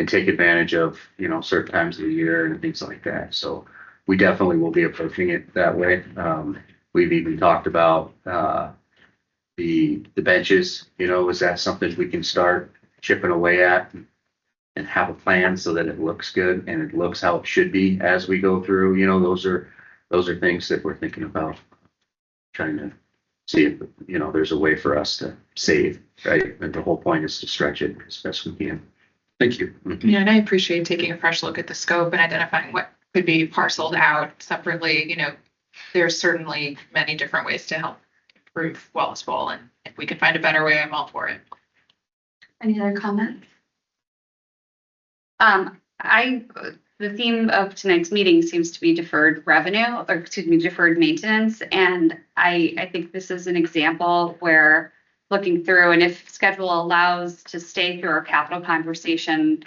take advantage of, certain times of the year and things like that. So we definitely will be approaching it that way. We've even talked about the benches, is that something we can start chipping away at and have a plan so that it looks good and it looks how it should be as we go through. Those are things that we're thinking about, trying to see if, there's a way for us to save, right? And the whole point is to stretch it as best we can. Thank you. Yeah, and I appreciate taking a fresh look at the scope and identifying what could be parceled out separately. There's certainly many different ways to help improve Wallace Bowl, and if we can find a better way, I'm all for it. Any other comments? The theme of tonight's meeting seems to be deferred revenue, or excuse me, deferred maintenance. And I think this is an example where looking through, and if schedule allows to stay through our capital conversation,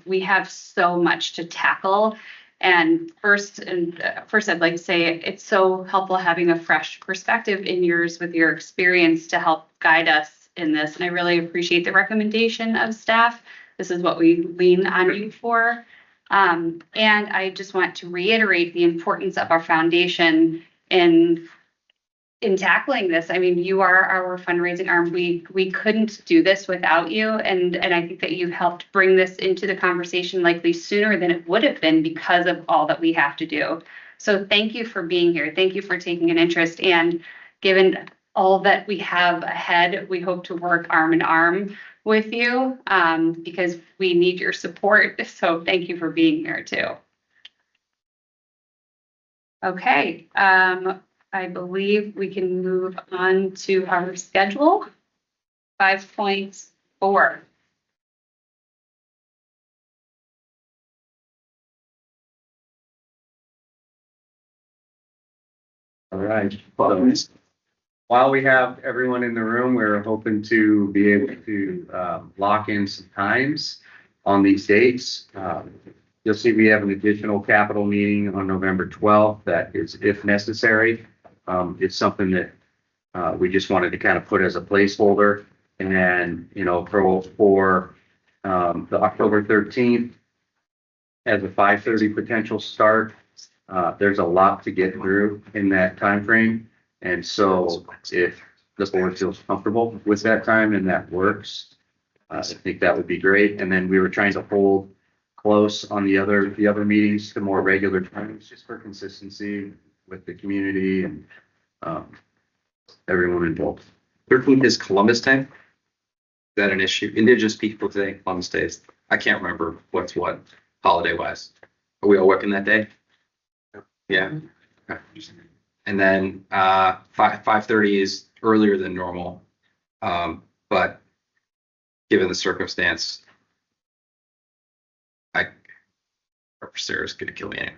we have so much to tackle. And first, I'd like to say it's so helpful having a fresh perspective in yours with your experience to help guide us in this. And I really appreciate the recommendation of staff. This is what we lean on you for. And I just want to reiterate the importance of our foundation in tackling this. I mean, you are our fundraising arm. We couldn't do this without you. And I think that you've helped bring this into the conversation likely sooner than it would have been because of all that we have to do. So thank you for being here. Thank you for taking an interest. And given all that we have ahead, we hope to work arm in arm with you because we need your support. So thank you for being here too. Okay, I believe we can move on to our schedule. 5.4. All right. So, while we have everyone in the room, we're hoping to be able to lock in some times on these dates. You'll see we have an additional capital meeting on November 12th. That is if necessary. It's something that we just wanted to kind of put as a placeholder. And then, for the October 13th as a 5:30 potential start, there's a lot to get through in that time frame. And so if the board feels comfortable with that time and that works, I think that would be great. And then we were trying to hold close on the other meetings to more regular times, just for consistency with the community and everyone involved. 13th is Columbus Day. Is that an issue? Indigenous People Day, Columbus Day. I can't remember what's what holiday wise. Are we all working that day? Yeah. Okay. And then 5:30 is earlier than normal, but given the circumstance, Sarah's going to kill me anyway.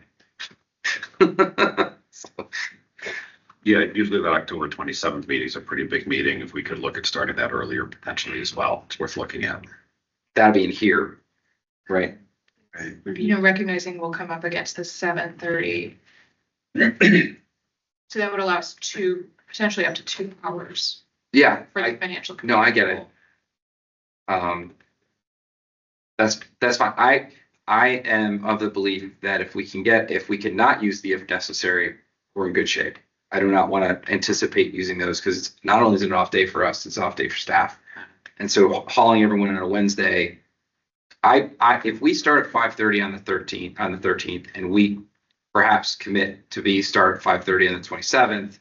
Yeah, usually that October 27th meeting is a pretty big meeting. If we could look at starting that earlier potentially as well, it's worth looking at. That'd be in here, right? Recognizing we'll come up against the 7:30. So that would allow us potentially up to 2 hours Yeah. for the financial. No, I get it. That's fine. I am of the belief that if we cannot use the if necessary, we're in good shape. I do not want to anticipate using those because it's not only is it an off day for us, it's an off day for staff. And so hauling everyone on a Wednesday, if we start at 5:30 on the 13th, and we perhaps commit to start at 5:30 on the 27th,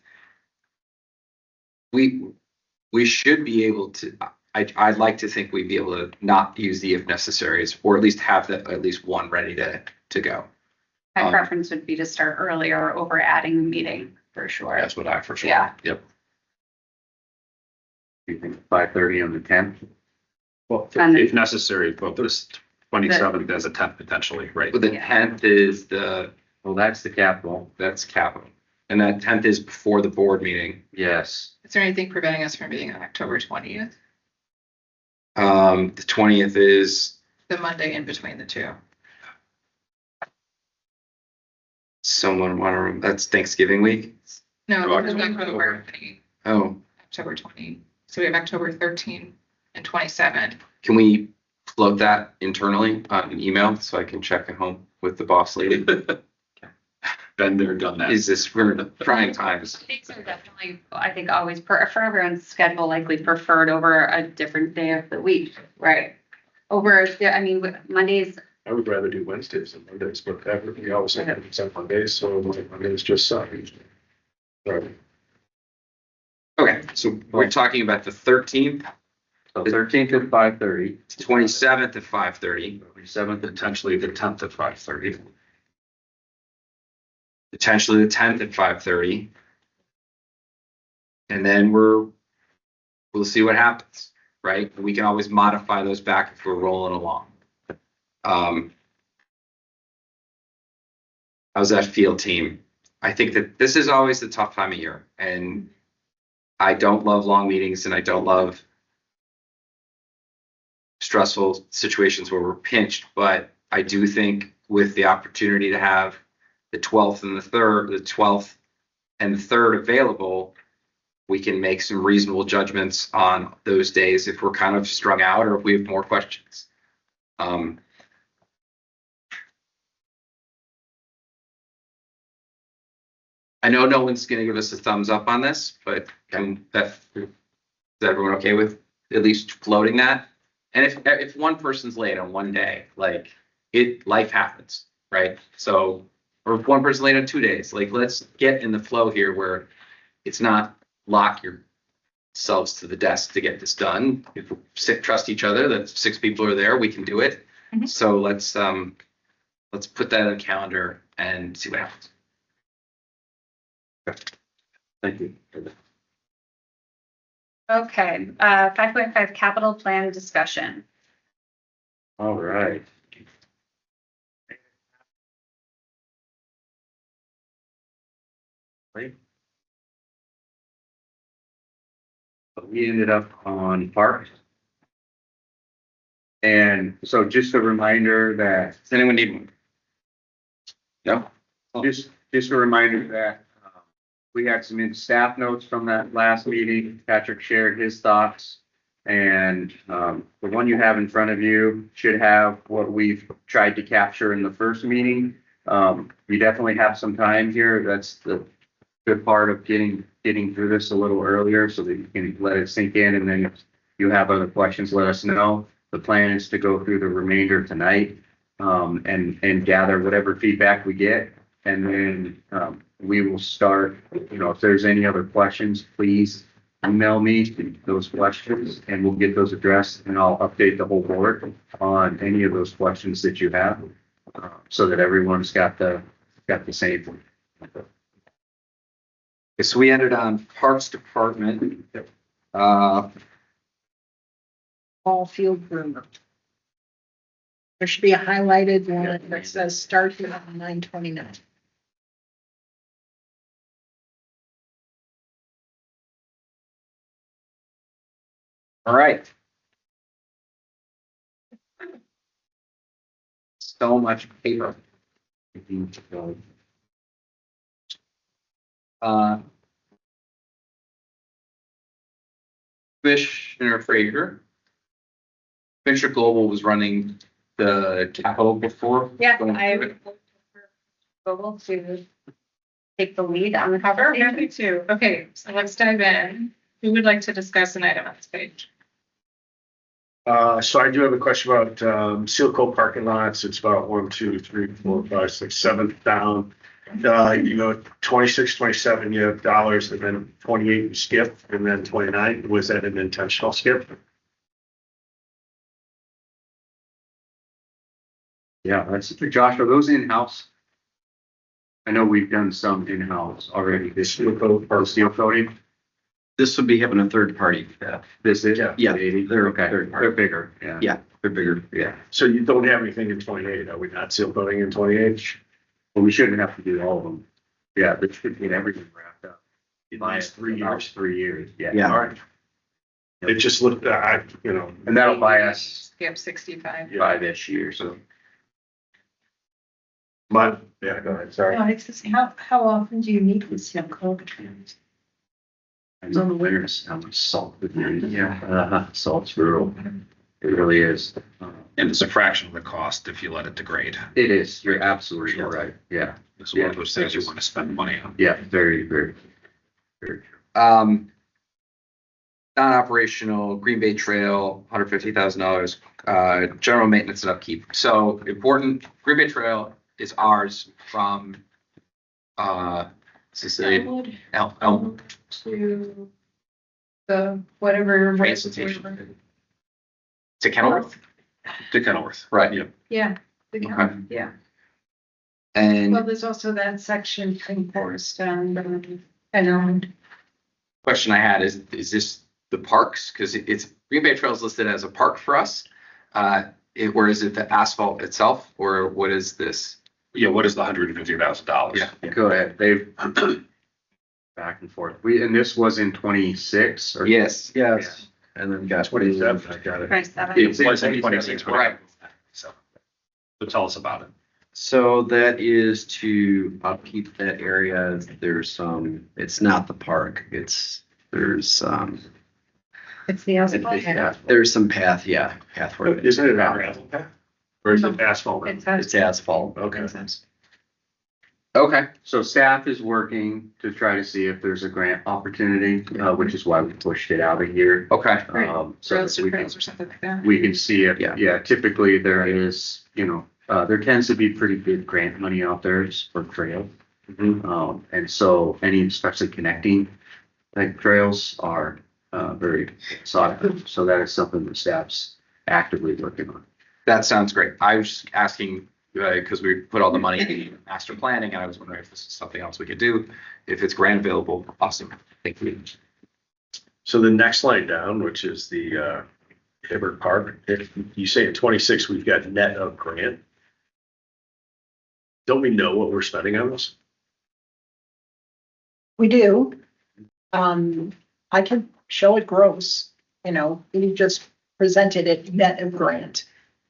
we should be able to. I'd like to think we'd be able to not use the if necessaries, or at least have at least one ready to go. My preference would be to start earlier over adding a meeting for sure. That's what I for sure. Yeah. Yep. Do you think 5:30 on the 10th? Well, And if necessary, but this 27th as a 10th potentially, right? But the Yeah. 10th is Well, that's the capital. that's capital, and that 10th is before the board meeting. Yes. Is there anything preventing us from meeting on October 20th, The 20th is the Monday in between the two? that's Thanksgiving week. No, Oh, this is October. October. Oh, October 20. So we have October 13 and 27. can we float that internally on an email so I can check at home with the boss lady? Been there, done that. We're trying times. Dates are definitely, I think, always for everyone's schedule, likely preferred over a different day of the week, right? Mondays, I would rather do Wednesdays than Mondays, but we always have to accept Mondays, so Mondays just suck. Right. Okay, so we're talking about the 13th, So 13th at 5:30, 27th at 5:30, 7th at Potentially the 10th at 5:30. potentially the 10th at 5:30. And then we'll see what happens, right? We can always modify those back if we're rolling along. How's that feel, team? I think that this is always the tough time of year, and I don't love long meetings, and I don't love stressful situations where we're pinched, but I do think with the opportunity to have the 12th and the 3rd available, we can make some reasonable judgments on those days if we're kind of strung out or if we have more questions. I know no one's going to give us a thumbs up on this, but is everyone okay with at least floating that? And if one person's late on one day, like life happens, right? So, or if one person's late on 2 days, like let's get in the flow here where it's not lock yourselves to the desk to get this done. If we trust each other, that 6 people are there, we can do it. Mhm. So let's put that on the calendar and see what happens. Thank you. Okay, 5.5 capital plan discussion. All right. We ended up on parks. And so just a reminder that, Does anyone need one? No? just a reminder that we had some staff notes from that last meeting. Patrick shared his thoughts. And the one you have in front of you should have what we've tried to capture in the first meeting. We definitely have some time here. That's the good part of getting through this a little earlier so that you can let it sink in, and then if you have other questions, let us know. The plan is to go through the remainder tonight, and gather whatever feedback we get. And then, we will start, if there's any other questions, please email me those questions and we'll get those addressed, and I'll update the whole board on any of those questions that you have, so that everyone's got the same. So we ended on Parks Department. All field groomer. There should be a highlighted one that says start here on 9/29. All right. So much paper. Commissioner Frazier. Commissioner Global was running the capital before. Yeah, going I through it. would Google to take the lead on the Sure, conversation. happy to. Okay, so let's dive in. Who would like to discuss an item on this page? So I do have a question about Seal Coat parking lots. It's about 1, 2, 3, 4, 5, 6, 7 down. 26, 27, you have dollars, and then 28 you skip, and then 29. Was that an intentional skip? Yeah, that's Josh. Are those in-house? I know we've done some in-house already. This steel coating. This would be having a third party. This is. Yeah. They're okay. They're bigger. Yeah. Yeah, they're bigger. Yeah. So you don't have anything in 28, are we not seal coating in 28? Well, we shouldn't have to do all of them. Yeah, this should get everything wrapped up. It lasts 3 years. 3 years. Yeah. Yeah. All right. It just looked, And that'll buy us Skip 65. 5-ish years. So. but, yeah, go ahead, sorry. No, it's just, how often do you meet with seal coat? It's on the winters, how much salt would be. Yeah. Salt's brutal. It really is. And it's a fraction of the cost if you let it degrade. It is. You're absolutely right. Yeah. It's one of those things you want to spend money on. Yeah. Very, very, very true. Non-operational Green Bay Trail, $150,000, general maintenance and upkeep. So important, Green Bay Trail is ours from, Cecilia, Elmwood Elmwood. to the whatever. Train station. To Kenilworth? To Kenilworth. Right. Yep. Yeah. the Okay. county, yeah. And Well, there's also that section between Forest and Elmwood. question I had is this the parks? Because it's Green Bay Trail is listed as a park for us. Or is it the asphalt itself, or what is this? Yeah, what is the $150,000? Yeah. Go ahead. They've back and forth. And this was in 26 or? Yes. Yes. And then got 27, I got it. 27. It was in 26, Right. So tell us about it. So that is to upkeep that area. There's it's not the park. It's the There's some path for it. Isn't it a gravel path? Or is it asphalt? It's It's asphalt. Okay. Okay. So staff is working to try to see if there's a grant opportunity, which is why we pushed it out a year. Okay. So Roads that to we can, trails or something like that. we can see it. Yeah. Yeah, typically there is, there tends to be pretty good grant money out there for trail. And so any, especially connecting like trails are very sought after. So that is something the staff's actively working on. That sounds great. I was just asking, because we put all the money in master planning, and I was wondering if this is something else we could do. If it's grant available, awesome. Thank you. So the next line down, which is the Hibbert Park, if you say in 26, we've got net of grant. Don't we know what we're spending on this? We do. I can show it gross, we just presented it net of grant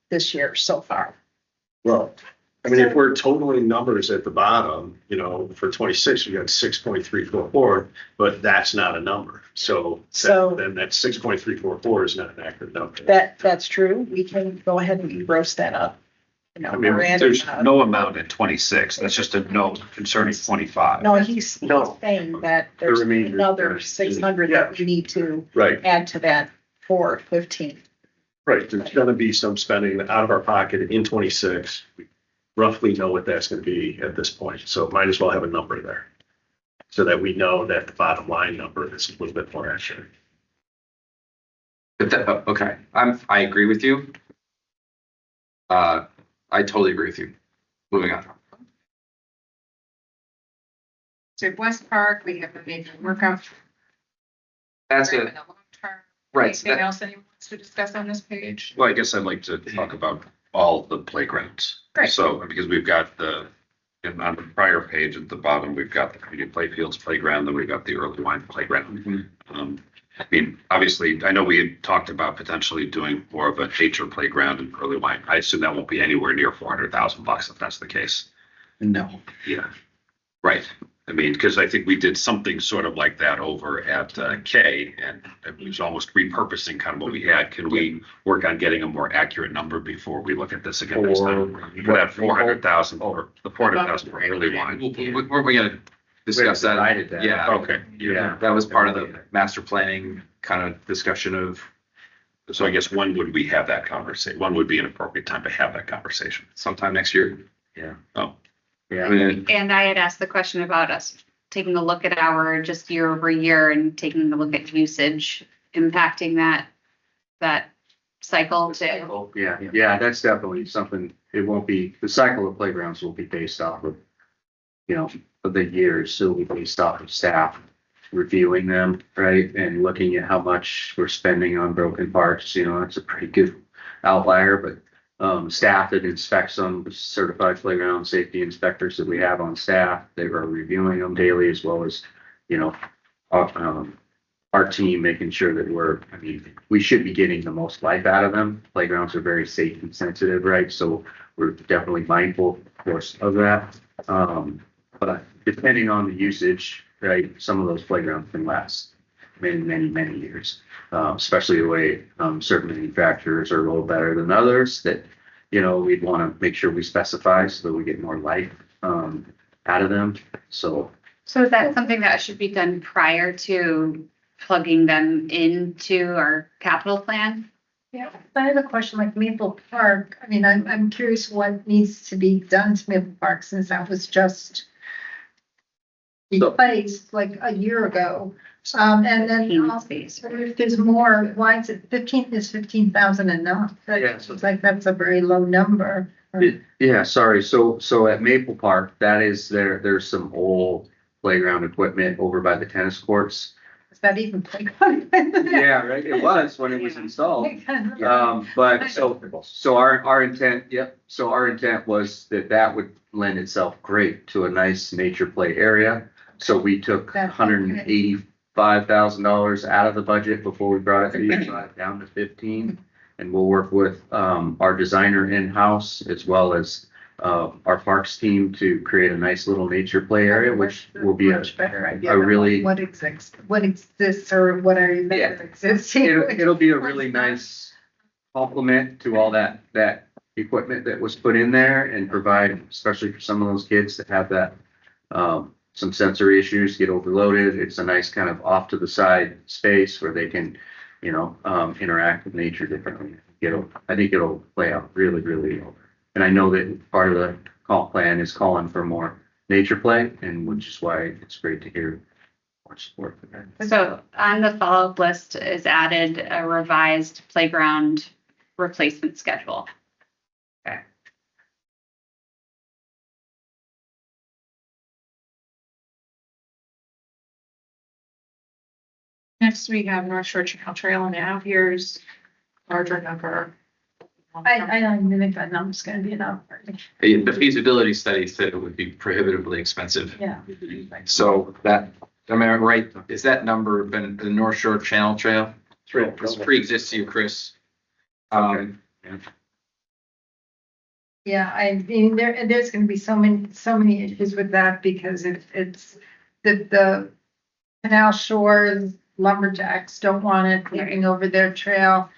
this year so far. Well, I mean, if we're totaling numbers at the bottom, for 26, we got 6.344, but that's not a number. So then that 6.344 is not an accurate number. That's true. We can go ahead and gross that up. I mean, there's no amount in 26. That's just a note concerning 25. No, he's saying that there's remainder another 600 that we need to Right, add to that for 15. right. There's gonna be some spending out of our pocket in 26. We roughly know what that's gonna be at this point, so might as well have a number there. So that we know that the bottom line number is a little bit more accurate. But okay, I agree with you. I totally agree with you. Moving on. So West Park, we have a major workout. That's program it. in the long term. Right. Anything else anyone wants to discuss on this page? Well, I guess I'd like to talk about all the playgrounds. Great. So, because we've got and on the prior page at the bottom, we've got the community playfields playground, then we've got the early wine playground. I mean, obviously, I know we had talked about potentially doing more of a nature playground and early wine. I assume that won't be anywhere near $400,000 if that's the case. No. Yeah. Right. I mean, because I think we did something sort of like that over at K, and it was almost repurposing kind of what we had. Can we work on getting a more accurate number before we look at this again next time? For that 400,000 or the 400,000 for early wine. Weren't we gonna discuss that? I did that. Yeah. Okay. Yeah. That was part of the master planning kind of discussion of So I guess when would we have that conversation? When would be an appropriate time to have that conversation? sometime next year. Yeah. Oh, I Yeah. mean, And I had asked the question about us taking a look at our just year over year and taking a look at usage impacting that cycle too. Yeah, that's definitely something, it won't be, the cycle of playgrounds will be based off of, of the years, so it'll be based off of staff reviewing them, right? And looking at how much we're spending on broken parts, it's a pretty good outlier, but staff that inspects them, certified playground safety inspectors that we have on staff, they are reviewing them daily as well as, our team making sure that we should be getting the most life out of them. Playgrounds are very safe and sensitive, right? So we're definitely mindful, of course, of that. But depending on the usage, right, some of those playgrounds can last many years. Especially the way certain manufacturers are a little better than others that, we'd want to make sure we specify so that we get more life out of them. So Is that something that should be done prior to plugging them into our capital plan? Yeah, I have a question like Maple Park. I mean, I'm curious what needs to be done to Maple Park since that was just replaced like a year ago. And then also, if there's more, why is it 15,000 enough? Yeah. It's like that's a very low number. Yeah, sorry. So at Maple Park, that is there's some old playground equipment over by the tennis courts. Is that even playground? Yeah, right, it was when it was installed. But so our intent, so our intent was that would lend itself great to a nice nature play area. So we took That's $185,000 out of the budget before we brought it down to 15. And we'll work with, our designer in-house as well as, our parks team to create a nice little nature play area, which will be Much better idea. a really- What exists, or what are you Yeah. existing? it'll be a really nice complement to all that equipment that was put in there and provide, especially for some of those kids that have that, some sensory issues, get overloaded. It's a nice kind of off to the side space where they can, interact with nature differently. I think it'll play out really, really well. And I know that part of the comp plan is calling for more nature play, and which is why it's great to hear more support for that. So on the follow-up list is added a revised playground replacement schedule. Okay. Next, we have North Shore Trail and now here's larger number. I don't even think that number's gonna be enough. The feasibility study said it would be prohibitively expensive. Yeah. So that, am I right? Is that number been the North Shore Channel Trail? This pre-exists to you, Chris. Yeah, I mean, there's gonna be so many issues with that because it's the Canal Shores lumberjacks don't want it clearing over their trail.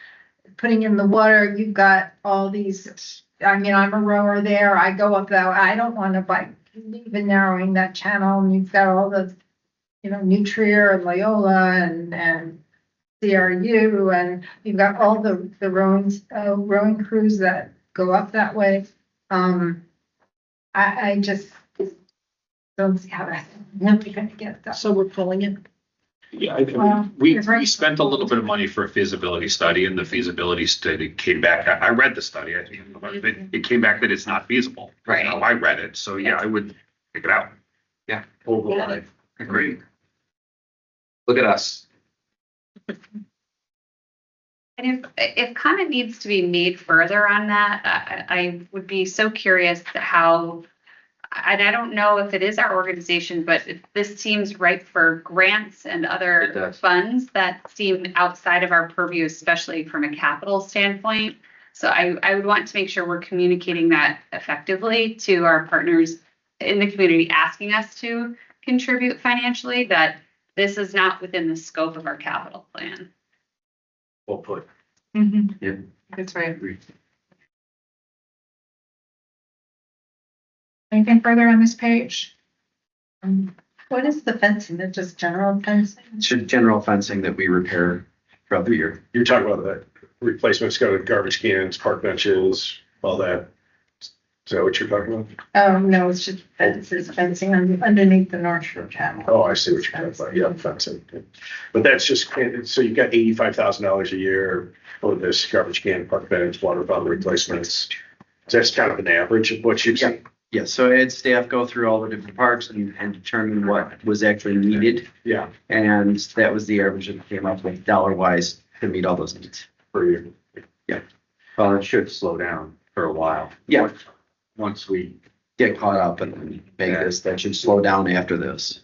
Putting in the water, you've got all these, I mean, I'm a rower there, I go up that, I don't want to bike, even narrowing that channel, and you've got all the, New Trier and Loyola and CRU, and you've got all the rowing crews that go up that way. I just don't see how that's really gonna get that. So we're pulling it. Yeah, Well, we it's right. spent a little bit of money for a feasibility study, and the feasibility study came back. I read the study. It came back that it's not feasible. Right. How I read it. So yeah, I would pick it out. Yeah. Pull the line. Agree. Look at us. And if comment needs to be made further on that, I would be so curious to how, and I don't know if it is our organization, but this seems ripe for grants and It other does. funds that seem outside of our purview, especially from a capital standpoint. So I would want to make sure we're communicating that effectively to our partners in the community asking us to contribute financially, that this is not within the scope of our capital plan. We'll put. Mm-hmm. That's right. Anything further on this page? What is the fencing? It's just general fencing? It's just general fencing that we repair throughout the year. You're talking about the replacements, garbage cans, park benches, all that. Is that what you're talking about? Oh, no, it's just fencing underneath the North Shore Channel. Oh, I see what you're talking about. Yeah, fencing. But that's just, so you've got $85,000 a year for this garbage can, park bench, water fountain replacements. So that's kind of an average of what you've seen. Yeah, so I had staff go through all the different parks and determine what was actually needed. Yeah, And that was the average that came up with dollar wise to meet all those needs. per year. Well, it should slow down for a while. Yeah. Once we, Get caught up in Vegas, that should slow down after this.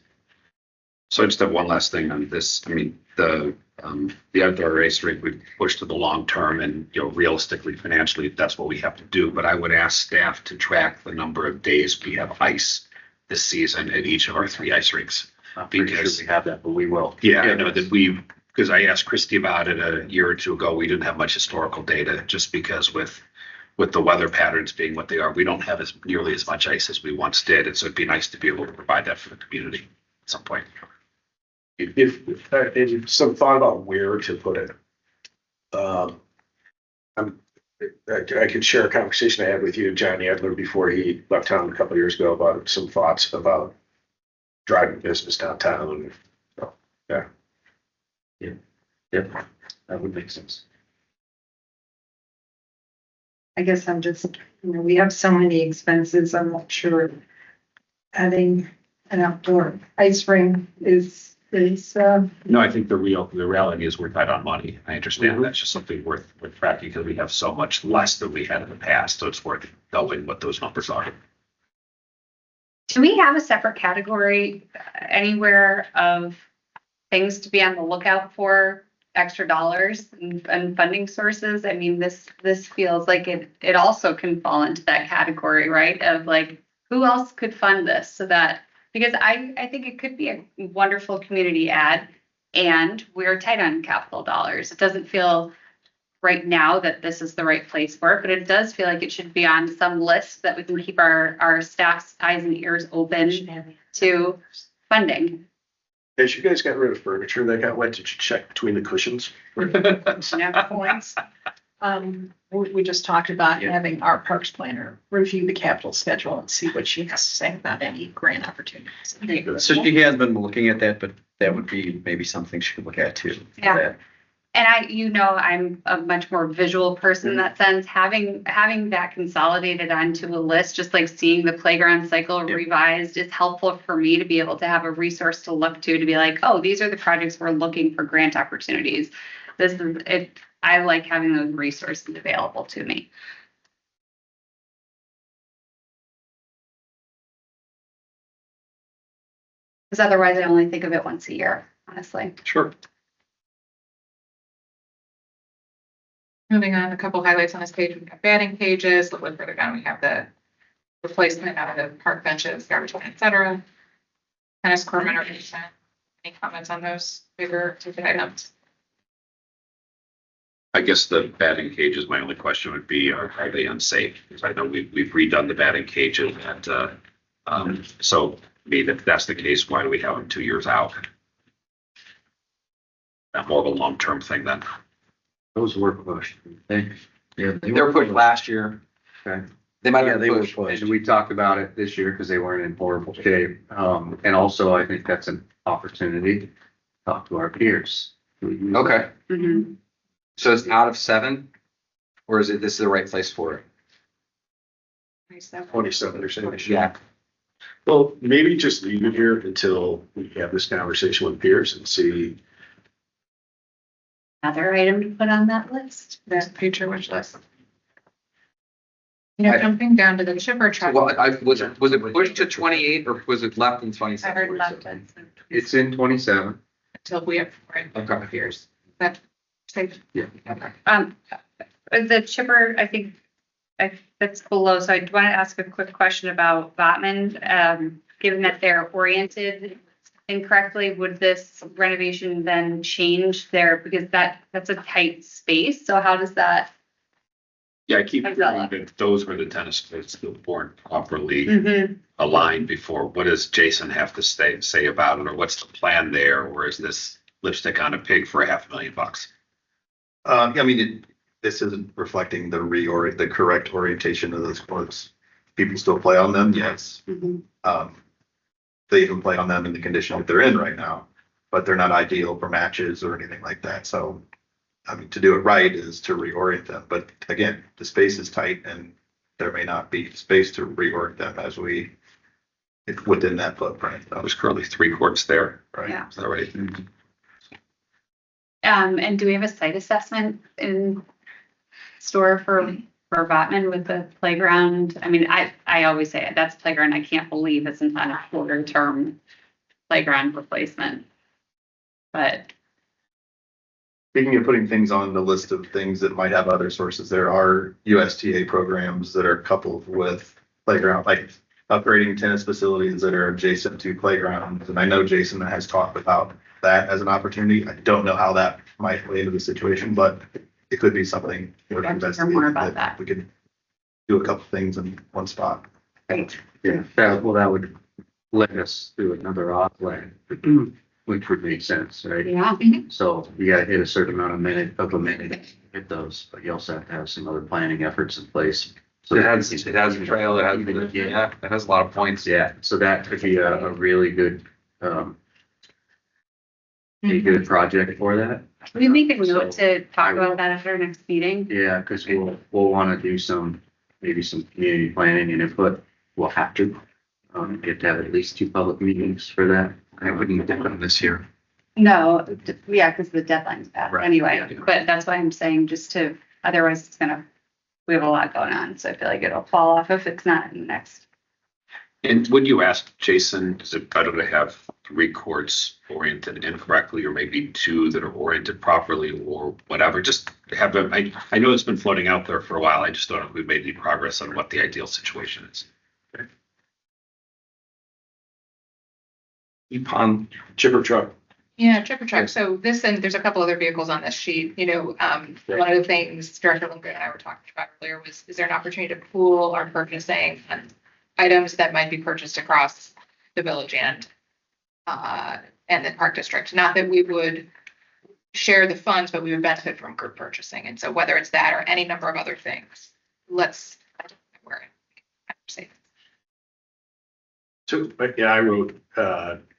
So I just have one last thing on this. I mean, the outdoor race rink we push to the long term, and realistically, financially, that's what we have to do. But I would ask staff to track the number of days we have ice this season at each of our 3 ice rinks. I'm pretty sure Because- we have that, but we will. Yeah, I know that because I asked Christy about it a year or two ago, we didn't have much historical data, just because with the weather patterns being what they are, we don't have nearly as much ice as we once did. And so it'd be nice to be able to provide that for the community at some point. If some thought about where to put it. I could share a conversation I had with you, John Adler, before he left town a couple of years ago about some thoughts about driving business downtown. So, yeah. Yep, that would make sense. I guess I'm just, we have so many expenses, I'm not sure adding an outdoor ice rink is Is, No, I think the reality is we're tight on money. I understand that's just something worth tracking because we have so much less than we had in the past. So it's worth knowing what those numbers are. Do we have a separate category anywhere of things to be on the lookout for, extra dollars and funding sources? I mean, this feels like it also can fall into that category, right? Of like, who else could fund this so that, because I think it could be a wonderful community ad and we're tight on capital dollars. It doesn't feel right now that this is the right place for it, but it does feel like it should be on some list that we can keep our staff's eyes and ears open to funding. As you guys got rid of furniture that got wet, did you check between the cushions? points. We just talked about having our parks planner review the capital schedule and see what she has to say about any grant opportunities. So she has been looking at that, but that would be maybe something she could look at too. Yeah. And I'm a much more visual person in that sense. Having that consolidated onto a list, just like seeing the playground cycle revised, is helpful for me to be able to have a resource to look to be like, oh, these are the projects we're looking for grant opportunities. This is it. I like having those resources available to me. Because otherwise I only think of it once a year, honestly. Sure. Moving on, a couple highlights on this page, we've got batting cages, a little further down, we have the replacement of the park benches, garbage can, et cetera. Tennis court renovation. Any comments on those bigger ticket items? I guess the batting cages, my only question would be, are they unsafe? Because I know we've redone the batting cages and, so I mean, if that's the case, why do we have them 2 years out? Not more of a long-term thing then. Those were pushed. They were pushed last year. Okay. They might Yeah, have they been were pushed. pushed. And we talked about it this year because they weren't in horrible shape. And also I think that's an opportunity to talk to our peers. Okay, Mm-hmm. so it's out of 7, or is it, this is the right place for it? 27 or something. Yeah. Well, maybe just leave it here until we have this conversation with peers and see. Another item to put on that list. The future wish list. You know, jumping down to the chipper So truck. what, was it pushed to 28 or was it left in I 27? heard left it. It's in 27. Until we have four in Okay. years. That safe. Yeah. Okay. The chipper, I think, that's below, so I want to ask a quick question about Botman. Given that they're oriented incorrectly, would this renovation then change there, because that's a tight space, so how does that? Yeah, I keep How's that hearing that those were the tennis courts that weren't properly Mm-hmm. aligned before. What does Jason have to say about it, or what's the plan there, or is this lipstick on a pig for $500,000? I mean, this isn't reflecting the correct orientation of those courts. People still play on them, yes. Mm-hmm. They even play on them in the condition that they're in right now, but they're not ideal for matches or anything like that. So, I mean, to do it right is to reorient them. But again, the space is tight and there may not be space to reorient them within that footprint. There's currently 3 courts there. Right. Yeah. Is that right? And do we have a site assessment in store for Botman with the playground? I mean, I always say it, that's playground. I can't believe it's not a shorter term playground replacement. But Speaking of putting things on the list of things that might have other sources, there are USTA programs that are coupled with playground, like upgrading tennis facilities that are adjacent to playgrounds. And I know Jason has talked about that as an opportunity. I don't know how that might play into the situation, but it could be something. I'd like to hear more about that. We could do a couple things in one spot. great. Yeah, that would let us do another offline, which would make sense, right? Yeah. So you gotta hit a certain amount of minute, hit those, but you also have to have some other planning efforts in place. So It has a trail, it has a lot of points. Yeah, so that could be a really good, a good project for that. Can we make a note to talk about that at our next meeting? Yeah, because we'll wanna do maybe some community planning and input. We'll have to. Get to have at least 2 public meetings for that. I wouldn't do them this year. No, yeah, because the deadline's passed Right, anyway, yeah. but that's why I'm saying just to, otherwise it's gonna, we have a lot going on, so I feel like it'll fall off if it's not in the next. And when you asked Jason, is it better to have 3 courts oriented incorrectly or maybe 2 that are oriented properly or whatever? Just have them, I know it's been floating out there for a while. I just don't know if we've made any progress on what the ideal situation is. On chipper truck. Yeah, chipper truck. So this, and there's a couple other vehicles on this sheet, one of the things Director Lundgren and I were talking about earlier was, is there an opportunity to pool our purchasing on items that might be purchased across the village and the park district? Not that we would share the funds, but we would benefit from group purchasing. And so whether it's that or any number of other things, let's, we're safe. So, yeah, I wrote,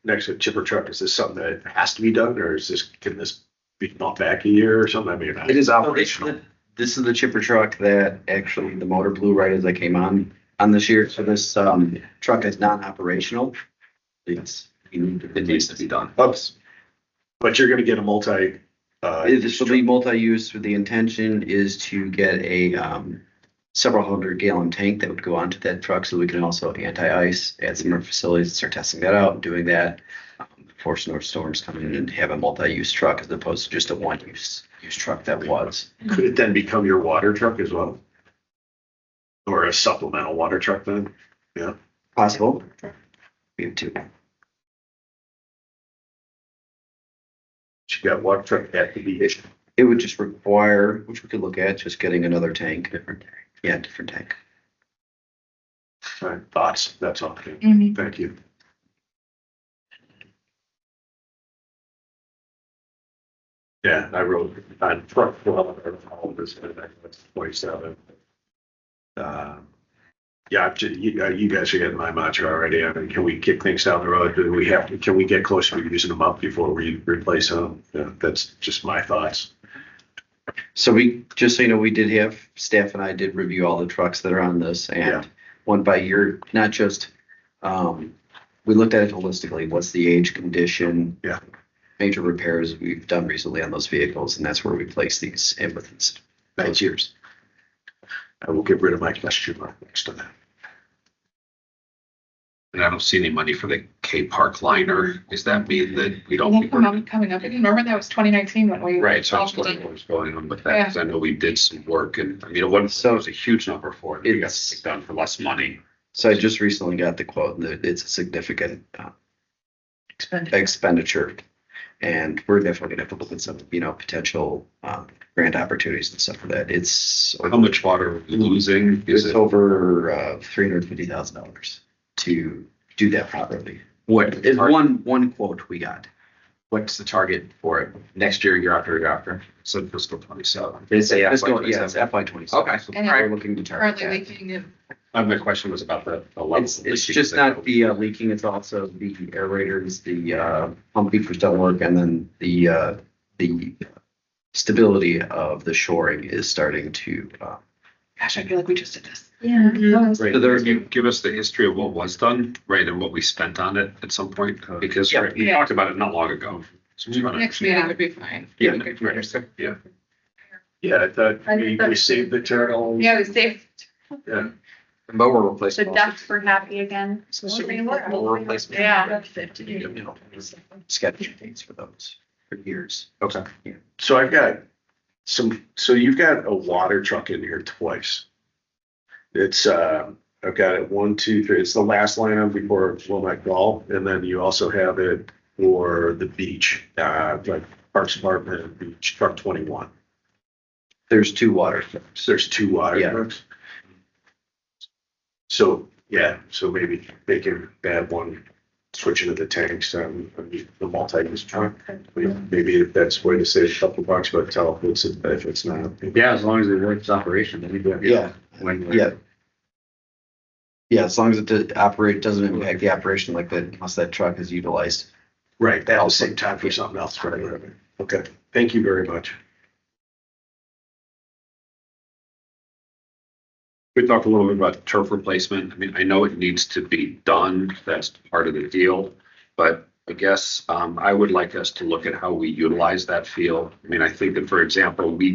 next to chipper truck, is this something that has to be done, or can this be bumped back a year or something? I mean, It is operational. This is the chipper truck that actually the motor blew right as I came on this year. So this truck is non-operational. It Needs to be done. Oops. But you're gonna get a This will be multi-use. The intention is to get a several 100-gallon tank that would go onto that truck, so we can also anti-ice at some of our facilities, start testing that out and doing that before storms come in, and have a multi-use truck as opposed to just a one-use truck that was. Could it then become your water truck as well? Or a supplemental water truck then? Yeah. Possible. We have 2. You got water truck at the beach. It would just require, which we could look at, just getting another tank. Different tank. All right, thoughts, that's all. Mhm. Thank you. Yeah, I wrote on truck 12, all of this, 27. Yeah, you guys are getting my mantra already. I mean, can we kick things down the road? Can we get closer to using them up before we replace them? Yeah, that's just my thoughts. So just so you know, we did have, staff and I did review all the trucks that are on this Yeah. and went by year, not just, we looked at it holistically. What's the age, condition? Yeah. Major repairs we've done recently on those vehicles, and that's where we place these in within those years. I will get rid of my question mark next to that. And I don't see any money for the K Park liner. Does that mean that we don't? Coming up, remember that was 2019 when we. Right, so I was wondering what was going on with that, because I know we did some work and, I mean, it wasn't, So- it was a huge number for it. We got It's- something done for less money. So I just recently got the quote, and it's a significant expenditure. And we're definitely gonna have to look at some, potential grant opportunities and stuff for that. It's How much water are we losing? Is it's it, over $350,000 to do that properly. What It's is one quote we got. what's the target for it? Next year, year after, year after? so fiscal 27? Did it say Let's FY go, yeah, it's 27? FY 27. Okay. So And we're looking to target Currently that. leaking and My question was about the level. It's just not the leaking, it's also the aerators, the pump features don't work, and then the stability of the shoring is starting to, gosh, I feel like we just did this. Yeah. Right, So there- can you give us the history of what was done, right, and what we spent on it at some point? Because Yeah. right, we talked about it not long ago. So we wanna- Next meeting would be fine. Yeah, We could understand. yeah. Yeah, I thought we saved the turtle. Yeah, we saved, Yeah. The mower the replacement. ducks were happy again. mower replacement. Yeah. Schedule dates for those for years. Okay. So I've got so you've got a water truck in here twice. It's, I've got it 1, 2, 3. It's the last lineup before Wilmette Golf. And then you also have it for the beach, like Parks Department and Beach, truck 21. There's 2 water trucks. There's 2 water Yeah. trucks. So, yeah, so maybe they can add one, switch into the tanks, the multi-use truck. Maybe that's a way to save a couple bucks, but tell if it's not. Yeah, as long as it works operation, then we do it. Yeah, When- yeah. Yeah, as long as it doesn't impact the operation like that, unless that truck is utilized. Right, at the same time for something else, right? Okay, thank you very much. We talked a little bit about turf replacement. I mean, I know it needs to be done. That's part of the deal. But I guess, I would like us to look at how we utilize that field. I mean, I think that, for example, we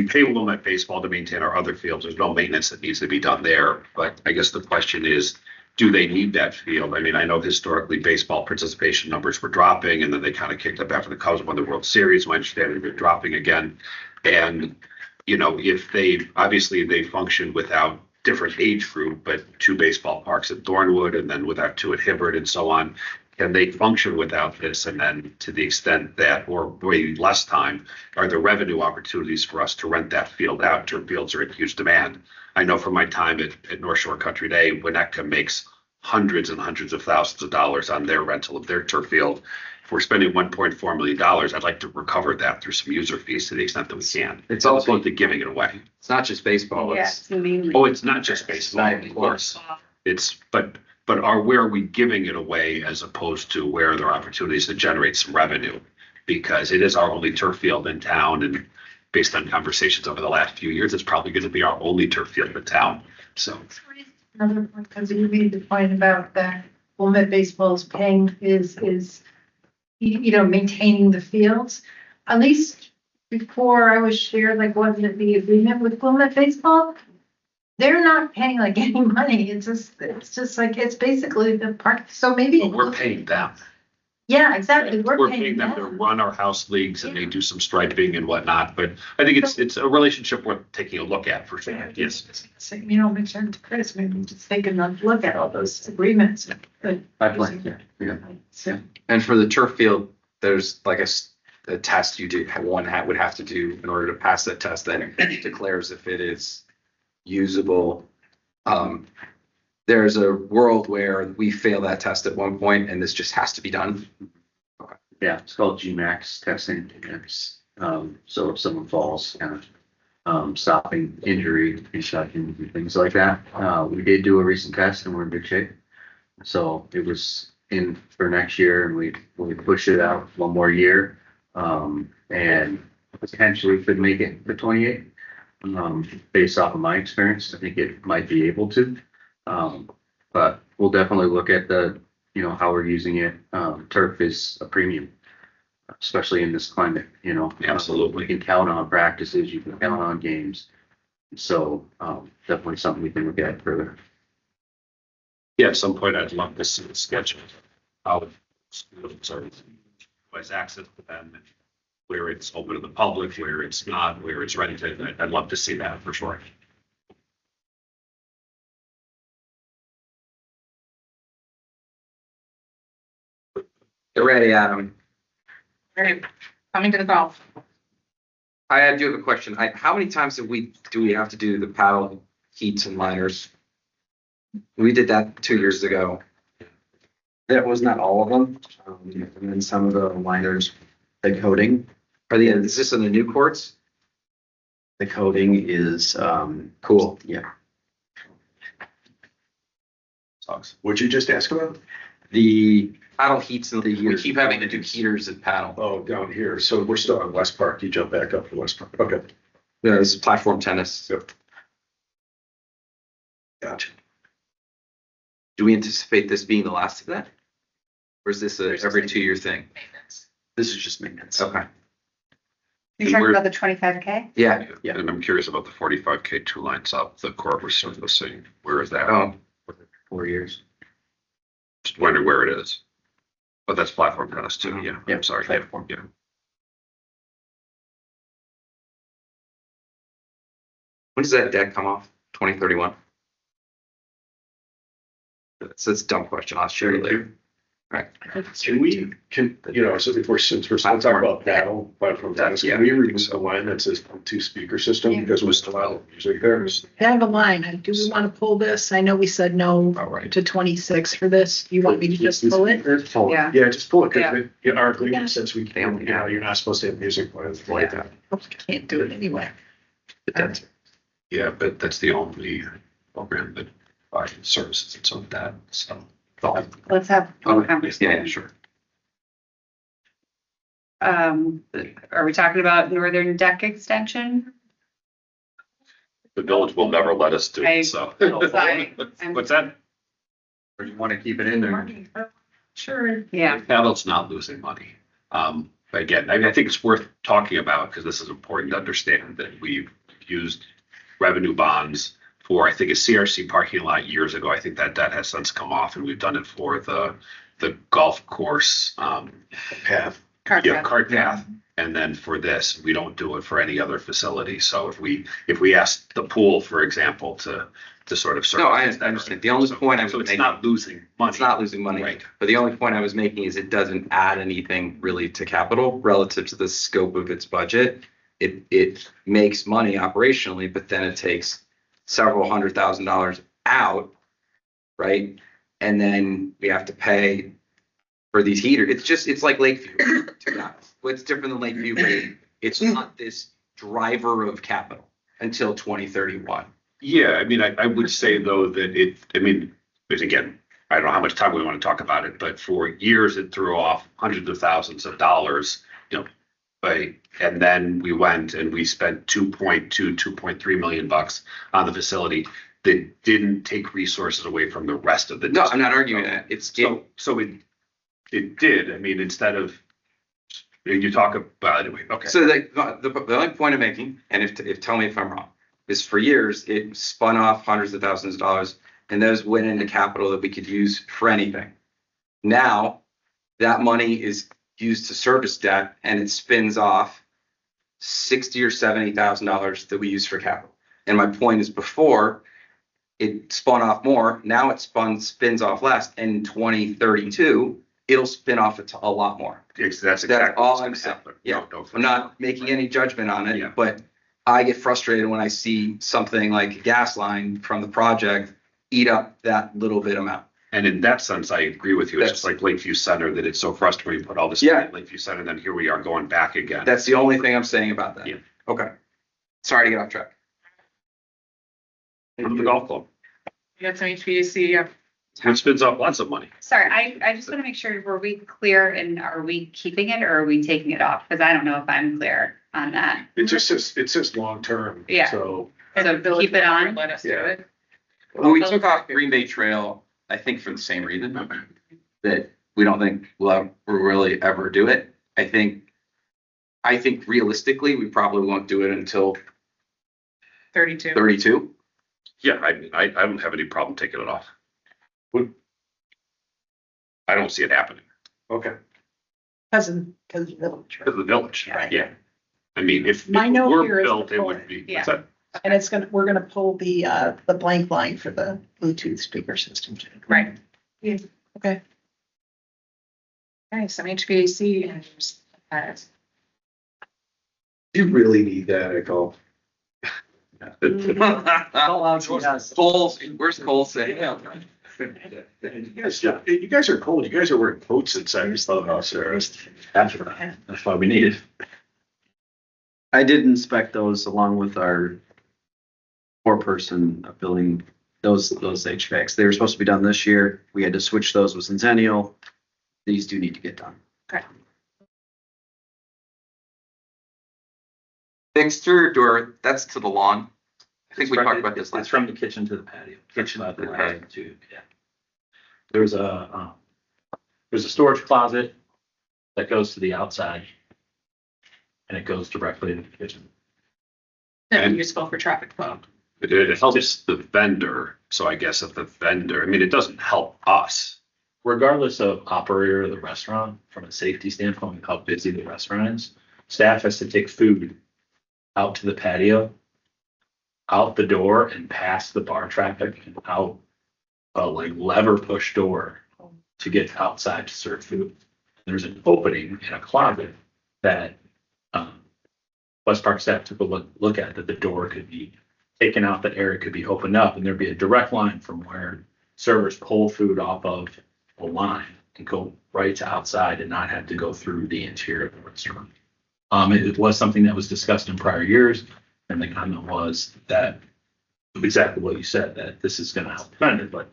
pay Wilmette Baseball to maintain our other fields. There's no maintenance that needs to be done there. But I guess the question is, do they need that field? I mean, I know historically baseball participation numbers were dropping and then they kind of kicked up after the Cubs won the World Series. My understanding they're dropping again. And, you know, if obviously they function without different age group, but 2 baseball parks at Thornwood and then without 2 at Hibbert and so on. Can they function without this? And then to the extent that, or way less time, are there revenue opportunities for us to rent that field out? Turf fields are in huge demand. I know from my time at North Shore Country Day, Winnetka makes hundreds and hundreds of thousands of dollars on their rental of their turf field. If we're spending $1.4 million, I'd like to recover that through some user fees to the extent that we can. It's As also, opposed to giving it away. it's not just baseball, Yeah, it's, it's mainly. Oh, it's not just baseball, of course. It's, but where are we giving it away as opposed to where there are opportunities to generate some revenue? Because it is our only turf field in town, and based on conversations over the last few years, it's probably going to be our only turf field in town. So, Another point, because you made the point about that Wilmette Baseball is paying maintaining the fields. At least before I was shared, like, wasn't it the agreement with Wilmette Baseball? They're not paying like any money. It's just like, it's basically the park. So maybe. but we're paying them. Yeah, exactly. We're paying them to run our house leagues and they do some striping and whatnot. But I think it's a relationship worth taking a look at for sure. Yes. So, mention to Chris, maybe just take another look at all those agreements. I plan, yeah. So, and for the turf field, there's like a test you do, would have to do in order to pass that test that declares if it is usable. There's a world where we fail that test at one point and this just has to be done. Yeah, it's called GMAX testing. It's, so if someone falls, kind of, stopping injury, resection, and things like that. We did do a recent test and we're in good shape. So it was in for next year and we pushed it out one more year. And potentially could make it for 28. Based off of my experience, I think it might be able to. But we'll definitely look at how we're using it. Turf is a premium, especially in this climate, Absolutely. You can count on practices, you can count on games. So, definitely something we can look at further. Yeah, at some point I'd love to see the schedule. How schools are, who has access to them, where it's open to the public, where it's not, where it's rented. I'd love to see that for sure. Get ready, Adam. Right, coming to the golf. I do have a question. How many times do we have to do the paddle heats and liners? We did that 2 years ago. That was not all of them. And then some of the liners, the coating. Is this in the new courts? The coating is, Cool. yeah, Sucks. What'd you just ask about? The paddle heats and we keep having to do heaters at paddle. Oh, down here. So we're still on West Park. You jump back up to West Park. Okay. Yeah, this is platform tennis. Gotcha. Do we anticipate this being the last of that? Or is this a every 2-year thing? Maintenance. this is just maintenance. Okay. You're talking about the 25K? Yeah. Yeah. And I'm curious about the 45K 2 lines up the court we're surfacing. Where is that? Oh, 4 years. Just wondering where it is. But that's platform tennis too. Yeah. Yeah, I'm sorry. platform. Yeah. when does that debt come off? 2031? So it's a dumb question. I'll share it later. Can we, so since we're still talking about paddle, platform tennis, Yeah. can we remove the line that says 2-speaker system because we're still out music there? I have a line. Do we want to pull this? I know we said no All right. to 26 for this. Do you want me to just pull it? Yeah. Yeah, just pull it, Yeah. because our agreement says we can't, you're not supposed to have music like that. Can't do it anyway. Yeah, but that's the only program that provides services and so like that. So. Let's have a Okay. conversation. Yeah, sure. Are we talking about northern deck extension? The village will never let us do I- it, so. Sorry. What's that? Or you want to keep it in there? Sure. Yeah. Paddle's not losing money. But again, I mean, I think it's worth talking about because this is important to understand that we've used revenue bonds for, I think, a CRC parking lot years ago. I think that debt has since come off, and we've done it for the golf course, Path. cart path. And then for this, we don't do it for any other facility. So if we ask the pool, for example, to sort of. No, I understand. The only point I was So it's making. not losing money. It's not losing money. Right. But the only point I was making is it doesn't add anything really to capital relative to the scope of its budget. It makes money operationally, but then it takes several $100,000 out, right? And then we have to pay for these heaters. It's like Lakeview, to be honest. What's different than Lakeview, but it's not this driver of capital until 2031. Yeah, I mean, I would say though that because again, I don't know how much time we want to talk about it, but for years it threw off hundreds of thousands of dollars, right? And then we went and we spent 2.3 million bucks on the facility that didn't take resources away from the rest of the. No, I'm not arguing that. So it did. I mean, instead of you talk about anyway. Okay. So the only point I'm making, and if tell me if I'm wrong, is for years it spun off hundreds of thousands of dollars, and those went into capital that we could use for anything. Now that money is used to service debt, and it spins off $60,000 or $70,000 that we use for capital. And my point is, before it spun off more, now it spins off less, and in 2032 it'll spin off a lot more. That's exactly That's all what's I'm saying. happening. Yeah, No, I'm not making any judgment on it, Yeah. but I get frustrated when I see something like a gas line from the project eat up that little bit amount. And in that sense, I agree with you. It's just like Lakeview Center, that it's so frustrating. We put all this money in Lakeview Center, and then here we are going back again. That's the only thing I'm saying about that. Yeah. Okay. Sorry to get off track. Go to the golf club, You got some HVAC. which spins off lots of money. Sorry, I just want to make sure, were we clear and are we keeping it or are we taking it off? Because I don't know if I'm clear on that. It says long-term. Yeah. So, So keep it on. Let us do Yeah. it. Well, we took off Green Bay Trail, I think for the same reason, that we don't think we'll really ever do it. I think realistically, we probably won't do it until 32. 32. Yeah, I don't have any problem taking it off. I don't see it happening okay. Because of the village, because of the village. Right. Yeah. I mean, if My it note were here is built, the it would point. be. Yeah. What's that? and we're gonna pull the blank line for the Bluetooth speaker system too. Right. Okay. Okay, some HVAC and Do you really need that at golf? Cole's, where's Cole say? You guys are cold. You guys are wearing coats inside this clubhouse there. That's why we need it. I did inspect those along with our four-person building, those HVACs. They were supposed to be done this year. We had to switch those with Centennial. These do need to get done. Okay. Exterior door, that's to the lawn. I think we talked about this It's last. from the kitchen to the patio. Kitchen to the patio too, yeah. There's a storage closet that goes to the outside. And it goes directly into the kitchen. that'd be useful for traffic flow. It helps the vendor. So I guess if the vendor, I mean, it doesn't help us. Regardless of operator of the restaurant, from a safety standpoint, how busy the restaurant is, staff has to take food out to the patio, out the door and past the bar traffic and out a like lever push door to get outside to serve food. There's an opening in a closet that West Park staff took a look at, that the door could be taken out, that area could be opened up, and there'd be a direct line from where servers pull food off of a line and go right to outside and not have to go through the interior of the restaurant. It was something that was discussed in prior years, and the comment was that exactly what you said, that this is going to help the vendor,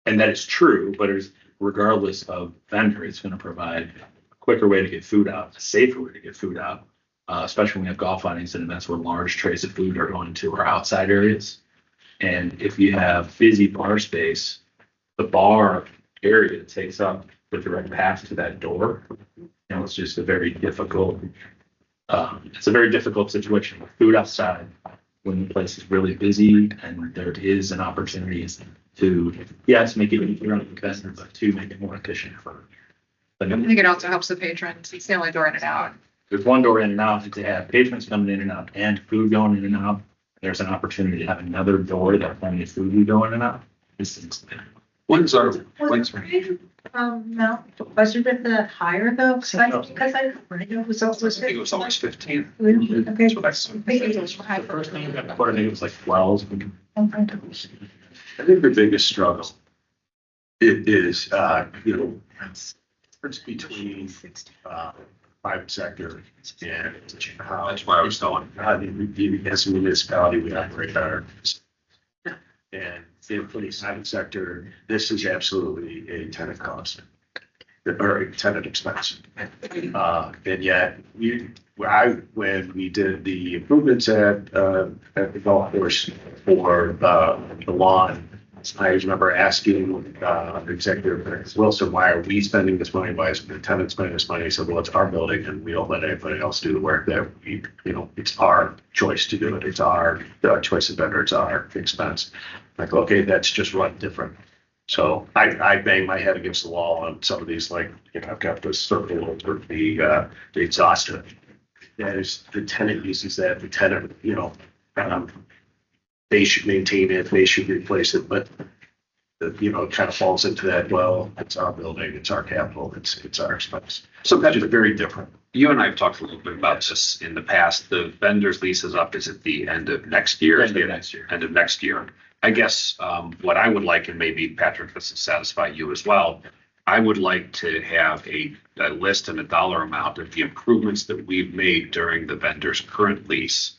and that is true, but it's regardless of vendor, it's going to provide a quicker way to get food out, a safer way to get food out, especially when we have golf outings and events where large trays of food are going to our outside areas. And if you have busy bar space, the bar area takes up the direct path to that door. It's just a very difficult, it's a very difficult situation with food outside when the place is really busy and there is an opportunity to, yes, make it easier on the investment, but to make it more efficient for. I think it also helps the patrons. It's the only door in and out. There's one door in and out, to have patrons coming in and out and food going in and out. There's an opportunity to have another door that plenty of food will go in and out. When's our, No, budgeted that higher though, because I read it was I also. think it was always 15. Okay. That's what I said. The first thing I got quoted, I think it was like 12. I think the biggest struggle is, difference between, private sector and how. That's where I was going. How as a municipality, we operate our. And for the private sector, this is absolutely a tenant cost. Or a tenant expense. And yet, when we did the improvements at the golf course for the lawn, I remember asking Executive Director Wilson, why are we spending this money? Why is the tenant spending this money? He said, well, it's our building and we don't let anybody else do the work that we, it's our choice to do it. It's our choice of vendor. It's our expense. Like, okay, that's just run different. So I bang my head against the wall on some of these, like, I've got this circle over the exhaust. That is, the tenant uses that, the tenant, they should maintain it, they should replace it, but it kind of falls into that, well, it's our building, it's our capital, it's our expense. Sometimes they're very different. You and I have talked a little bit about this in the past. The vendor's lease is up, is at the end of next year? End of next year. End of next year. I guess what I would like, and maybe Patrick, this will satisfy you as well, I would like to have a list and a dollar amount of the improvements that we've made during the vendor's current lease.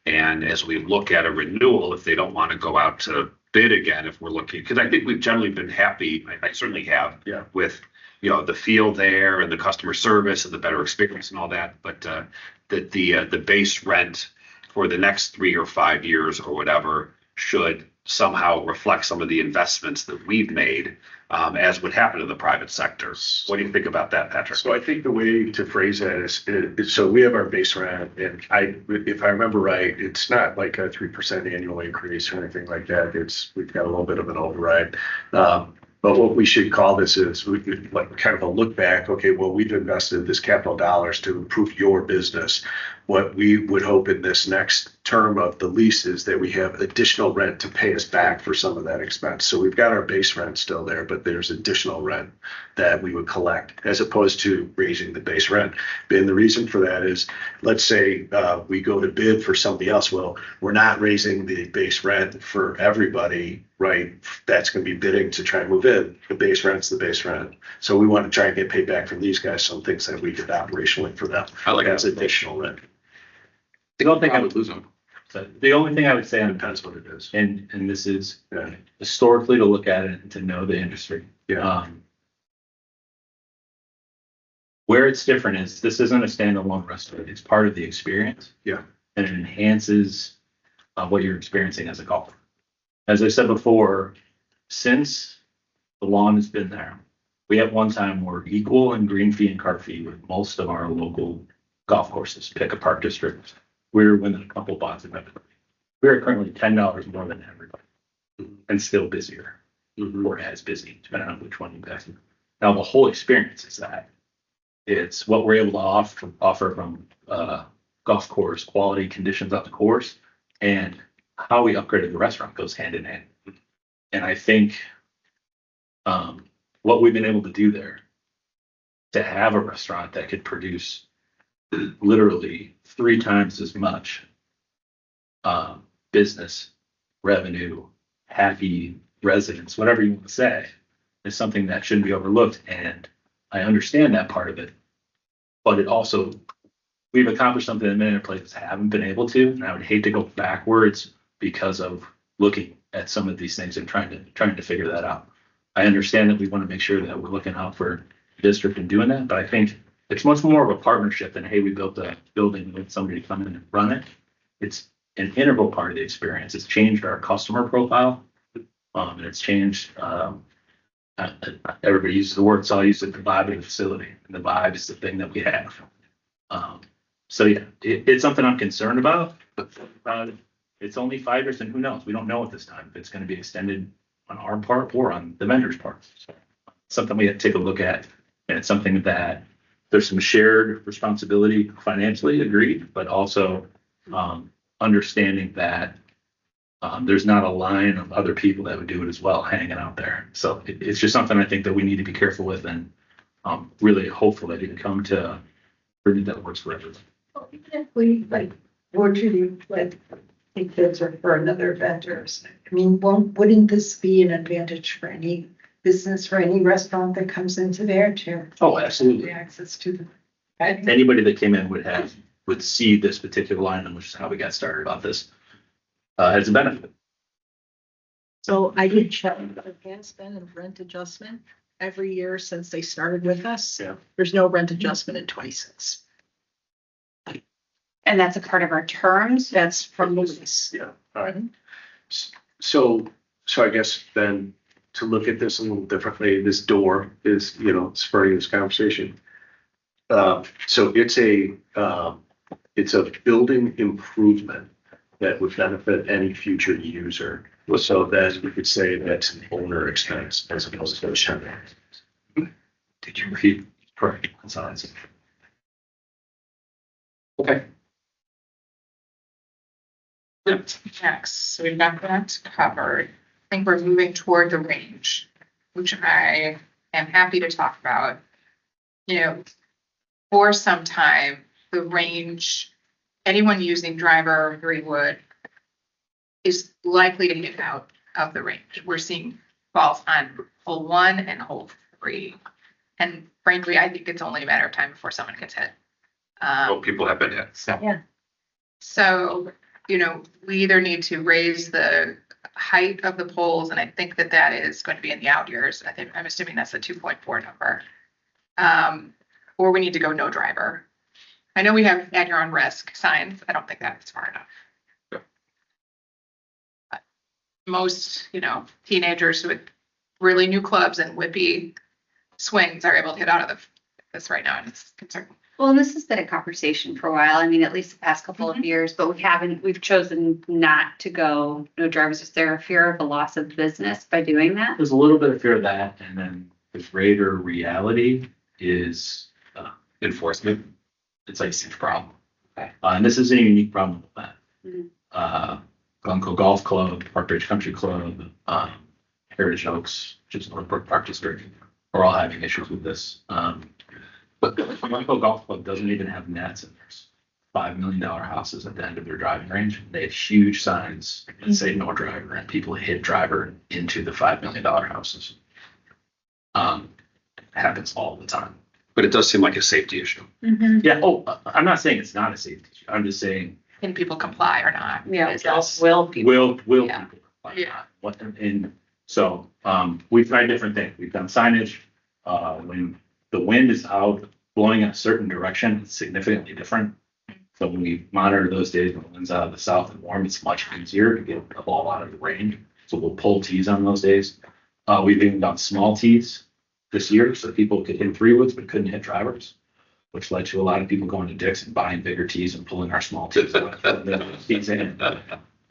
And as we look at a renewal, if they don't want to go out to bid again, if we're looking, because I think we've generally been happy, I certainly have, with, the feel there and the customer service and the better experience and all that. But that the base rent for the next 3 or 5 years or whatever should somehow reflect some of the investments that we've made, as would happen in the private sector. What do you think about that, Patrick? So I think the way to phrase that is so we have our base rent, and if I remember right, it's not like a 3% annual increase or anything like that. We've got a little bit of an override. But what we should call this is we could like kind of a look back. Okay, well, we've invested this capital dollars to improve your business. What we would hope in this next term of the lease is that we have additional rent to pay us back for some of that expense. So we've got our base rent still there, but there's additional rent that we would collect as opposed to raising the base rent. And the reason for that is, let's say we go to bid for somebody else. Well, we're not raising the base rent for everybody, right? That's going to be bidding to try and move in. The base rent's the base rent. So we want to try and get paid back from these guys some things that we did operationally for them. I like That's that. additional rent. The only thing I would lose them. the only thing I would say on Depends what it is. and this is Yeah. historically to look at it and to know the industry. Yeah. Where it's different is this isn't a standalone restaurant. It's part of the experience. Yeah. And it enhances what you're experiencing as a golfer. As I said before, since the lawn has been there, we at one time were equal in green fee and cart fee with most of our local golf courses, pick a park district. We're within a couple blocks of everybody. We're currently $10 more than everybody and still busier or as busy, depending on which one you guys. Now, the whole experience is that it's what we're able to offer from golf course quality, conditions on the course, and how we upgraded the restaurant goes hand in hand. And I think what we've been able to do there to have a restaurant that could produce literally 3 times as much business revenue, happy residents, whatever you want to say, is something that shouldn't be overlooked. And I understand that part of it, but it also, we've accomplished something that many other places haven't been able to. And I would hate to go backwards because of looking at some of these things and trying to figure that out. I understand that we want to make sure that we're looking out for the district and doing that, but I think it's much more of a partnership than, hey, we built a building with somebody to come in and run it. It's an integral part of the experience. It's changed our customer profile. And it's changed everybody uses the word, so I'll use it, the vibe of the facility, and the vibe is the thing that we have. So yeah, it's something I'm concerned about, but it's only 5 years, and who knows? We don't know at this time if it's gonna be extended on our part or on the vendor's part. So, something we have to take a look at, and it's something that there's some shared responsibility financially, agreed, but also understanding that there's not a line of other people that would do it as well hanging out there. So it's just something I think that we need to be careful with, and really hopeful that we can come to agreement that works for everyone. Even if we like, were to like, take bids or for another vendors, I mean, wouldn't this be an advantage for any business, for any restaurant that comes into there to? Oh, absolutely. The access to the. Anybody that came in would see this particular line, and which is how we got started about this, as a benefit. So I did check the gas spend and rent adjustment every year since they started with us. Yeah. There's no rent adjustment in 26. And that's a part of our terms. That's from the lease. Yeah, all right. So I guess then to look at this a little differently, this door is, spurring this conversation. So it's a building improvement that would benefit any future user. So that we could say that's an owner expense as opposed to a shared. Did you repeat? Correct. That's how I said. Okay. Yep. Next, so we've got that covered. I think we're moving toward the range, which I am happy to talk about. For some time, the range, anyone using driver Greenwood is likely to get out of the range. We're seeing falls on hole 1 and hole 3. And frankly, I think it's only a matter of time before someone gets hit. People have been hit. So, we either need to raise the height of the poles, and I think that is going to be in the out years. I'm assuming that's the 2.4 number. Or we need to go no driver. I know we have at your own risk signs. I don't think that's far enough. But most, teenagers with really new clubs and whippy swings are able to hit out of this right now, and it's concerning. Well, and this has been a conversation for a while. I mean, at least the past couple of years, but we've chosen not to go no drivers. Is there a fear of a loss of business by doing that? There's a little bit of fear of that, and then the greater reality is Enforcement. it's like a huge problem. And this is a unique problem with that. Mhm. Glencoe Golf Club, Park Ridge Country Club, Heritage Oaks, just Northbrook Park District, are all having issues with this. But Glencoe Golf Club doesn't even have nets, and there's $5 million houses at the end of their driving range. They have huge signs that say no driver, and people hit driver into the $5 million houses. It happens all the time. But it does seem like a safety issue. Mm-hmm. Yeah. Oh, I'm not saying it's not a safety issue. I'm just saying Can people comply or not? Yeah. Yes. Will people? will Yeah. people comply? Yeah. What and so we've tried different things. We've done signage. When the wind is out blowing in a certain direction, it's significantly different. So when we monitor those days when the wind's out of the south and warm, it's much easier to get a ball out of the range. So we'll pull tees on those days. We've even done small tees this year so people could hit 3-woods but couldn't hit drivers, which led to a lot of people going to Dick's and buying bigger tees and pulling our small tees in.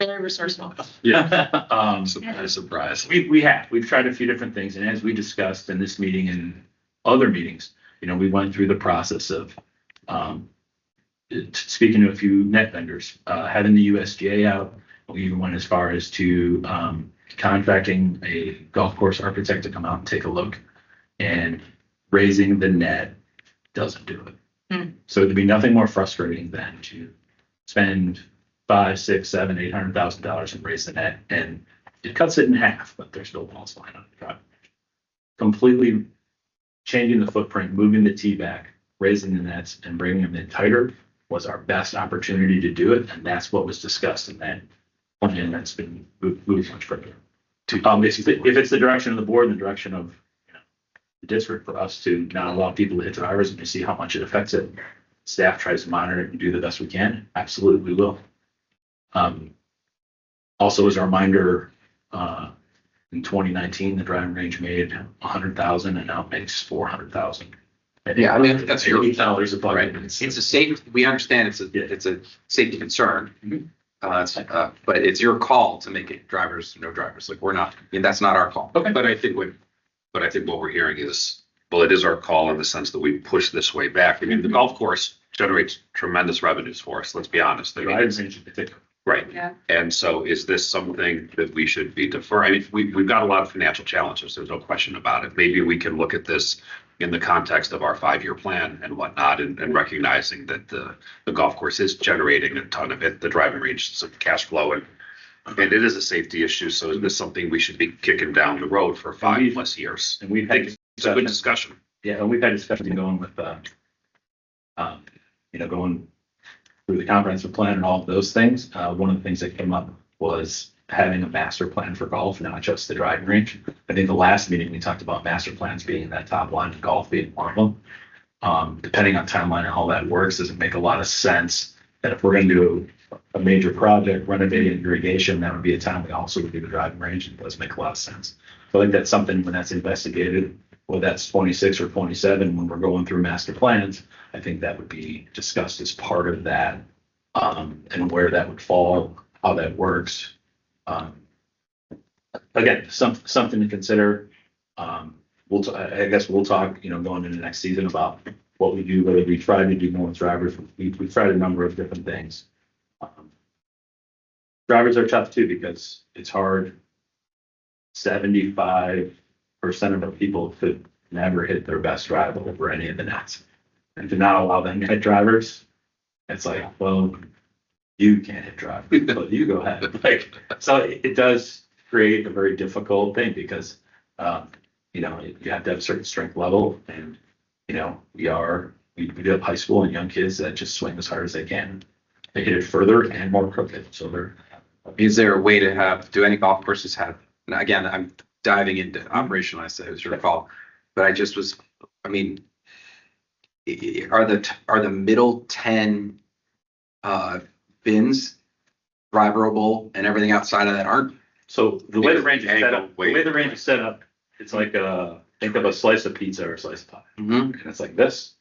Very resourceful. Yeah. Surprise. We've tried a few different things, and as we discussed in this meeting and other meetings, we went through the process of speaking to a few net vendors, having the USGA out. We even went as far as to contracting a golf course architect to come out and take a look, and raising the net doesn't do it. So it'd be nothing more frustrating than to spend $500,000, $600,000, $700,000, $800,000 and raise the net, and it cuts it in half, but there's no balls flying on the drive. Completely changing the footprint, moving the tee back, raising the nets, and bringing them in tighter was our best opportunity to do it, and that's what was discussed in that plan that's been moved much further. If it's the direction of the board and the direction of the district for us to not allow people to hit drivers and to see how much it affects it, staff tries to monitor it and do the best we can, absolutely we will. Also, as a reminder, In 2019, the driving range made 100,000 and now it makes 400,000. Yeah, I mean, that's your, $8 a bucket. right. It's a safety, we understand it's a safety concern. Mhm. But it's your call to make it drivers, no drivers. Like we're not, I mean, that's not our call. Okay. But I think what we're hearing is, well, it is our call in the sense that we push this way back. I mean, the golf course generates tremendous revenues for us, let's be honest. I mean, Driving it's- range in particular. Right. Yeah. And so is this something that we should be deferring? I mean, we've got a lot of financial challenges. There's no question about it. Maybe we can look at this in the context of our 5-year plan and whatnot, and recognizing that the golf course is generating a ton of it, the driving range, some cash flow, and it is a safety issue. So is this something we should be kicking down the road for 5+ years? And we've I had think it's a good discussion. Yeah, and we've had discussions going with, going through the comprehensive plan and all of those things. One of the things that came up was having a master plan for golf, not just the driving range. I think the last meeting we talked about master plans being that top line, golf being one of them. Depending on timeline and how that works, does it make a lot of sense that if we're going to do a major project, renovating irrigation, that would be a time we also would do the driving range. It does make a lot of sense. So I think that's something when that's investigated, whether that's 26 or 27, when we're going through master plans, I think that would be discussed as part of that, and where that would fall, how that works. Again, something to consider. I guess we'll talk, going into next season about what we do, whether we try to do more with drivers. We've tried a number of different things. Drivers are tough too, because it's hard. 75% of the people could never hit their best drive over any of the nets. And to not allow them to hit drivers, it's like, well, you can't hit drivers, but you go ahead. Like, so it does create a very difficult thing because, you have to have a certain strength level, and, we do have high school and young kids that just swing as hard as they can. They hit it further and more crooked. So Is there a way to do any golf courses have, and again, I'm diving into operational, I say it was your call, but are the middle 10 bins driverable and everything outside of that aren't? So the way the range is set Angle, up, it's like think of a slice of pizza or a slice of pie. Mm-hmm. And it's like this,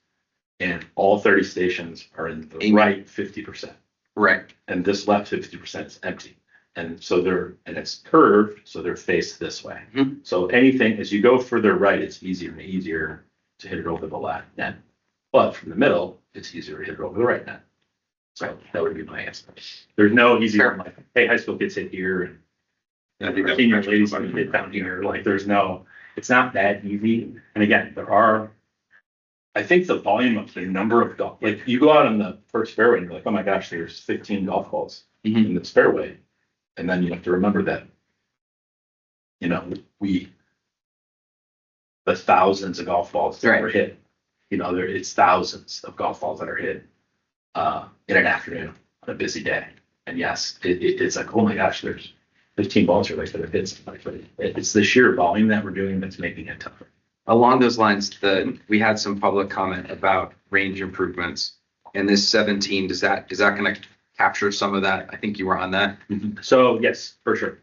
and all 30 stations are in the Amen. right 50%. Right. And this left 50% is empty. And so it's curved, so they're faced this way. Mhm. So anything, as you go further right, it's easier and easier to hit it over the left net. But from the middle, it's easier to hit it over the right net. So that would be my answer. There's no easier, like, hey, high school kids hit here, and I think that senior was ladies actually can hit down here. Like, it's not that easy. And again, I think the volume of the number of golf, like you go out on the first fairway and you're like, oh my gosh, there's 15 golf balls Mhm. in this fairway. And then you have to remember that, the thousands of golf balls that Right. were hit, it's thousands of golf balls that are hit in an afternoon on a busy day. And yes, it's like, oh my gosh, there's 15 balls here that have hit somebody. But it's the sheer volume that we're doing that's making it tougher. Along those lines, we had some public comment about range improvements. And this 17, is that going to capture some of that? I think you were on that. So yes, for sure.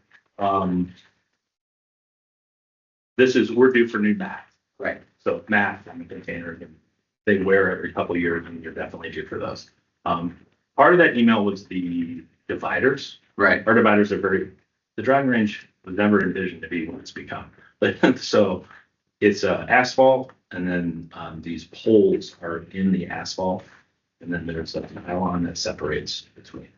We're due for new mat. Right. So mat on the container, they wear every couple of years, and you're definitely due for those. Part of that email was the dividers. Right. Our dividers are the driving range was never envisioned to be what it's become. But so it's asphalt, and then these poles are in the asphalt, and then there's a nylon that separates between.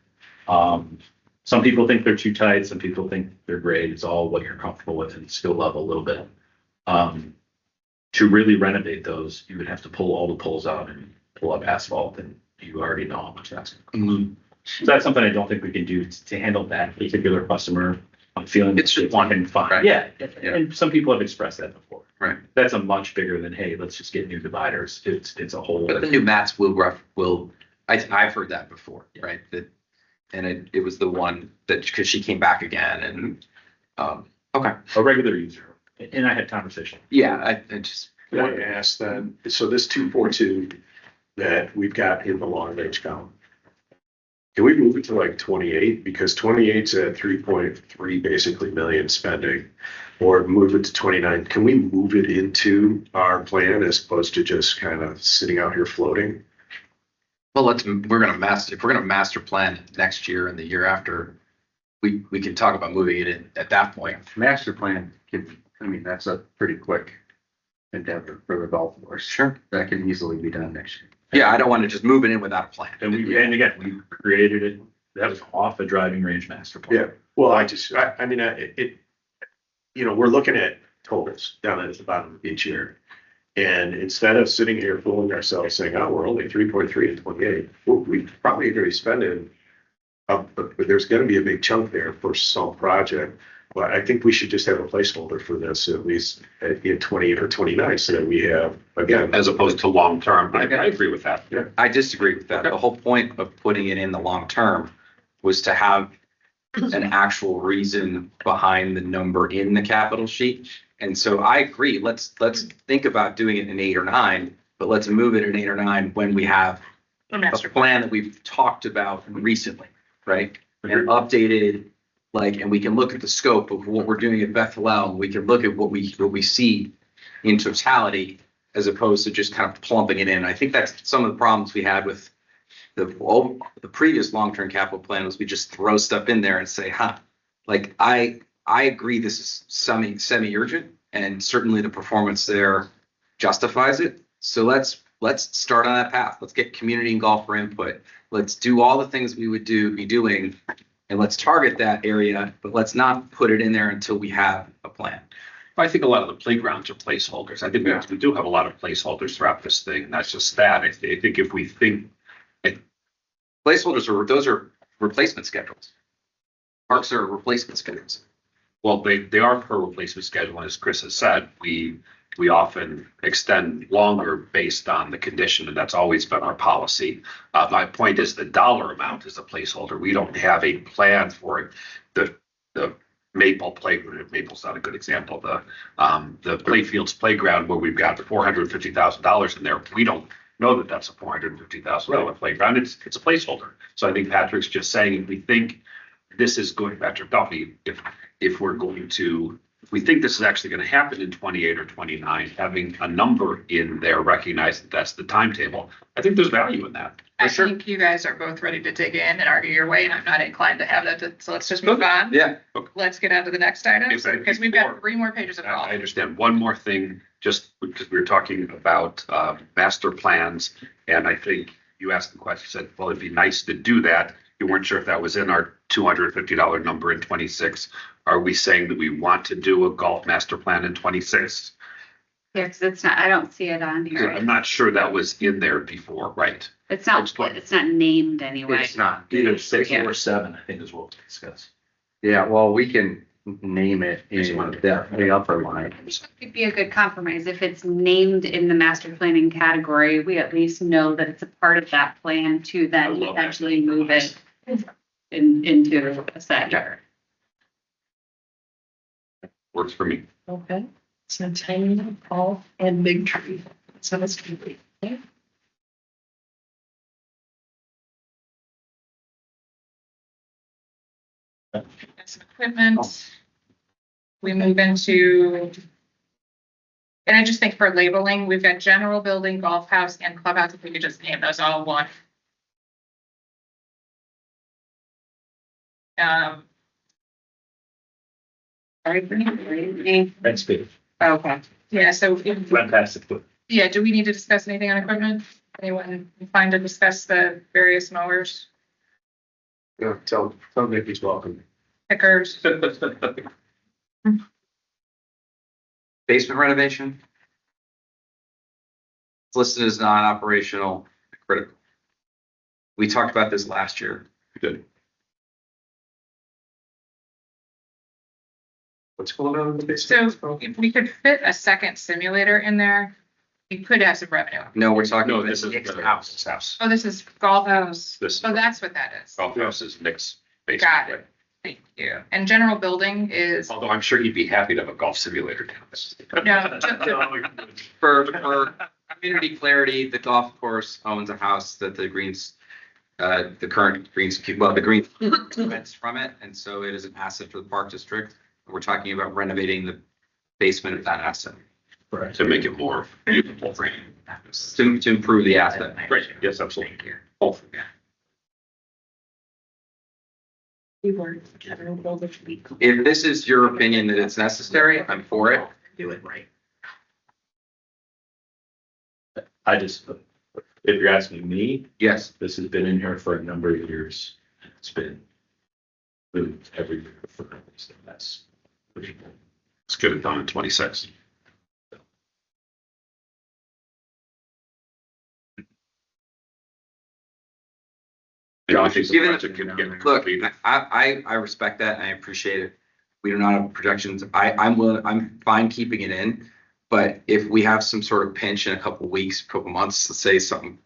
Some people think they're too tight. Some people think they're great. It's all what you're comfortable with and skill level a little bit. To really renovate those, you would have to pull all the poles out and pull up asphalt, and you already know how much that's going to cost. So that's something I don't think we can do to handle that particular customer. I'm feeling It's just one, and fine. right? Yeah. Yeah. And some people have expressed that before. Right. That's a much bigger than, hey, let's just get new dividers. It's a whole. But the new mats I've heard that before, right? It was the one that, because she came back again and, okay. A regular user. And I had conversation. Yeah, I just. I want to ask then, so this 242 that we've got in the long range count, can we move it to like 28? Because 28's at 3.3 basically million spending. or move it to 29. Can we move it into our plan as opposed to just kind of sitting out here floating? Well, if we're gonna master plan next year and the year after, we can talk about moving it in at that point. Master plan that's a pretty quick endeavor for the golf course. Sure. That can easily be done next year. Yeah, I don't want to just move it in without a plan. And again, we created it, that was off a driving range master plan. Yeah, well, we're looking at totals down at the bottom of each year. And instead of sitting here fooling ourselves saying, oh, we're only 3.3 and 28, well, we probably are going to be spending, but there's going to be a big chunk there for some project. But I think we should just have a placeholder for this, at least in 28 or 29, so that we have, again. As opposed to long-term. I agree with that. Yeah. I disagree with that. The whole point of putting it in the long term was to have an actual reason behind the number in the capital sheet. And so I agree, let's think about doing it in 8 or 9, but let's move it in 8 or 9 when we have a plan that we've talked about recently, right? And updated, and we can look at the scope of what we're doing at Bethel, and we can look at what we see in totality, as opposed to just kind of plumping it in. I think that's some of the problems we had with the previous long-term capital plan, was we just throw stuff in there and say, I agree this is semi-urgent, and certainly the performance there justifies it. So let's start on that path. Let's get community and golfer input. Let's do all the things we would be doing, and let's target that area, but let's not put it in there until we have a plan. I think a lot of the playgrounds are placeholders. I think we do have a lot of placeholders throughout this thing. That's just that. I think if we think placeholders are replacement schedules. Parks are replacement schedules. Well, they are per replacement schedule, and as Chris has said, we often extend longer based on the condition, and that's always been our policy. My point is the dollar amount is a placeholder. We don't have a plan for it. The Maple playground, Maple's not a good example. The Playfields playground, where we've got $450,000 in there, we don't know that that's a $450,000 playground. It's a placeholder. So I think Patrick's just saying, if we think this is going, Patrick Duffy, if we think this is actually going to happen in 28 or 29, having a number in there, recognize that that's the timetable. I think there's value in that. I think you guys are both ready to dig in and argue your way, and I'm not inclined to have that. So let's just move on. Yeah. Let's get on to the next item, because we've got 3 more pages of golf. I understand. One more thing, just because we were talking about master plans, and I think you asked the question, said, well, it'd be nice to do that. You weren't sure if that was in our $250 number in 26. Are we saying that we want to do a golf master plan in 26? Yeah, because it's not, I don't see it on here. I'm not sure that was in there before, right? It's not named anyway. It's not. Either 6 or 7, I think is what we'll discuss. Yeah, well, we can name it in the upper line. It'd be a good compromise. If it's named in the master planning category, we at least know that it's a part of that plan to then eventually move it into a sector. Works for me. Okay, so tiny, golf, and big tree. So that's complete. Okay. Some equipment. We move into, and I just think for labeling, we've got general building, golf house, and clubhouse. If we could just name those all one. Sorry for me. That's good. Okay. Yeah, so Went past it, but yeah, do we need to discuss anything on equipment? Anyone find to discuss the various mowers, Yeah, tell Nick he's welcome. pickers? Basement renovation. It's listed as non-operational critical. We talked about this last year. Good. What's going on with the basement? So if we could fit a second simulator in there, we could have some revenue. No, we're talking No, about this is Nick's the house. house. Oh, this is golf house. This Oh, that's what that is. golf house is Nick's basement. Got it. Thank you. And general building is, Although I'm sure he'd be happy to have a golf simulator down there. no, For community clarity, the golf course owns a house that the Greens, the current Greens, the Greens rents from it, and so it is an asset for the park district. We're talking about renovating basement of that asset. Correct. To make it more usable for him. To improve the asset. Right, yes, absolutely. Both. We were general village week. If this is your opinion that it's necessary, I'm for it. Do it right. I just, if you're asking me, Yes. this has been in here for a number of years. It's been moved every year for so that's. Let's get it done in 26. Josh, Given given- project can get Look, completed. I respect that and I appreciate it. We do not have projections. I'm fine keeping it in. But if we have some sort of pinch in a couple of weeks, couple months, let's say something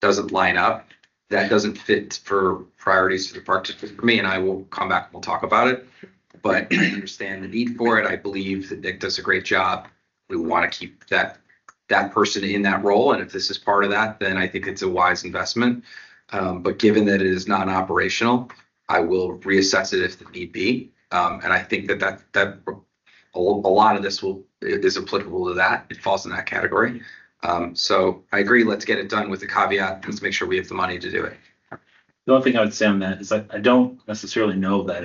doesn't line up, that doesn't fit for priorities for the park district for me, and I will come back and we'll talk about it. But I understand the need for it. I believe that Nick does a great job. We want to keep that person in that role. And if this is part of that, then I think it's a wise investment. But given that it is non-operational, I will reassess it if the need be. And I think that a lot of this is applicable to that. It falls in that category. So I agree. Let's get it done with the caveat. Let's make sure we have the money to do it. The only thing I would say on that is I don't necessarily know that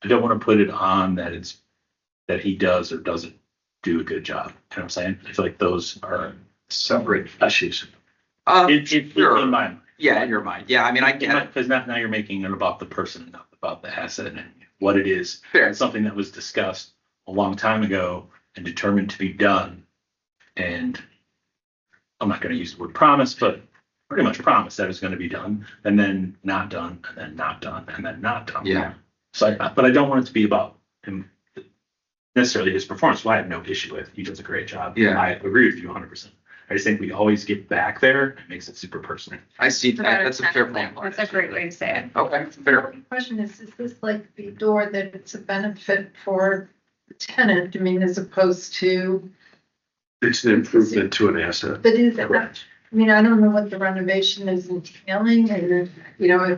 I don't want to put it on that he does or doesn't do a good job. You know what I'm saying? I feel like those are separate issues. Sure. In my mind. Yeah, in your mind. Yeah, I mean, I get it. Because now you're making it about the person, not about the asset and what it is. Fair. It's something that was discussed a long time ago and determined to be done. And I'm not going to use the word promise, but pretty much promised that it was going to be done, and then not done, and then not done, and then not done. Yeah. So, but I don't want it to be about him necessarily his performance. Well, I have no issue with. He does a great job. Yeah. I agree with you 100%. I just think we always get back there. It makes it super personal. I see. That's a fair point. That's a great way to say it. Okay, fair. The question is this like the door that it's a benefit for the tenant? I mean, as opposed to, It's an improvement to an asset. but is it, I mean, I don't know what the renovation is entailing and, you know,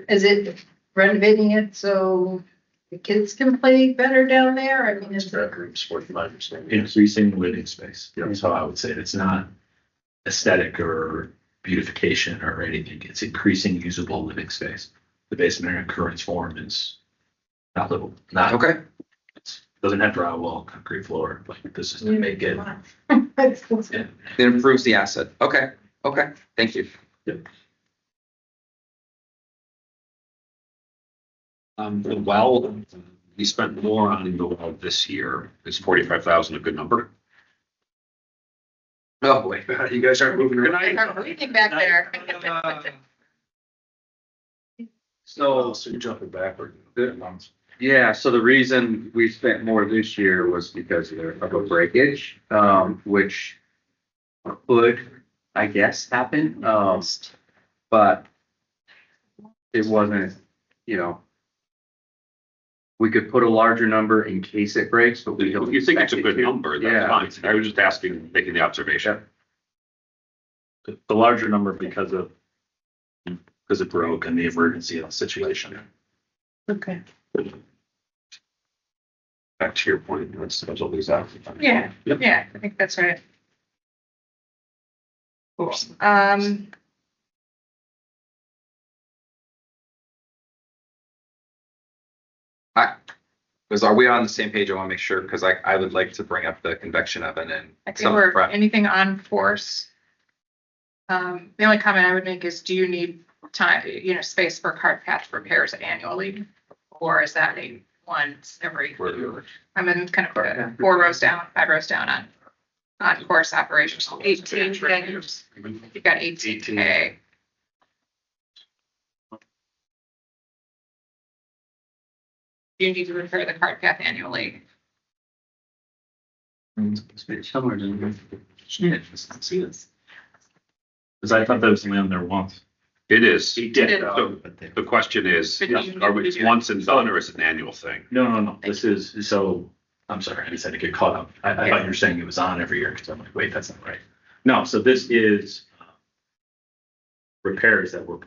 is it renovating it so the kids can play better down there? I mean, is it? Bedrooms, 45%. Increasing living space. That's how I would say it. It's not aesthetic or beautification or anything. It's increasing usable living space. The basement in current form is not livable. Not Okay. It doesn't have drywall, concrete floor. Like this is to make it. It improves the asset. Okay. Thank you. The well, we spent more on the well this year. Is 45,000 a good number? Oh, boy. You guys aren't moving around. I'm reading back there. So you're jumping backward. Yeah, so the reason we spent more this year was because of a breakage, which could, I guess, happen. But it wasn't, we could put a larger number in case it breaks, but we don't. If you think it's a expect good it to. number, Yeah. that's fine. I was just asking, making the observation. The larger number because it broke and the emergency of the situation. Okay. Back to your point, let's always out. Yeah, yeah, I think that's right. Are we on the same page? I want to make sure, because I would like to bring up the convection oven and. I think we're, anything on force. The only comment I would make is, do you need time, space for cart path repairs annually? Or is that a once every, I'm in kind of 4 rows down, 5 rows down on course operations, 18 things. You've got 18K. You need to repair the cart path annually. Somewhere in there. See this. Because I thought that was only on there once. It is. He did. So the question is, But you are need we to do once and done or is it an annual thing? No. This is, so, I'm sorry, I just had to get caught up. I thought you were saying it was on every year, because I'm like, wait, that's not right. No, so this is repairs that were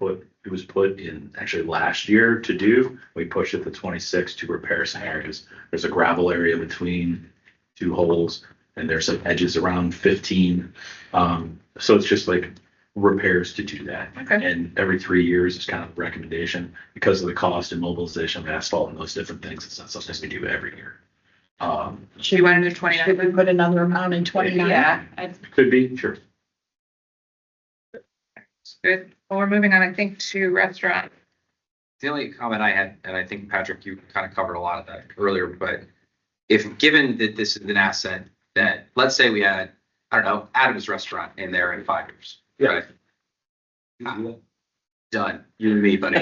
it was put in actually last year to do. We pushed it to 26 to repair some areas. There's a gravel area between two holes and there's some edges around 15. So it's just like repairs to do that. Okay. And every 3 years is kind of a recommendation because of the cost and mobilization of asphalt and those different things. It's not something we do every year. Do you want to do 29? Should we put another amount in 29? Yeah, Could be, sure. good. Well, we're moving on, I think, to restaurant. The only comment I had, and I think Patrick, you kind of covered a lot of that earlier, but if given that this is an asset that, let's say we had, I don't know, Adam's Restaurant in there in 5 years. Yeah. Right? Done. You and me, buddy.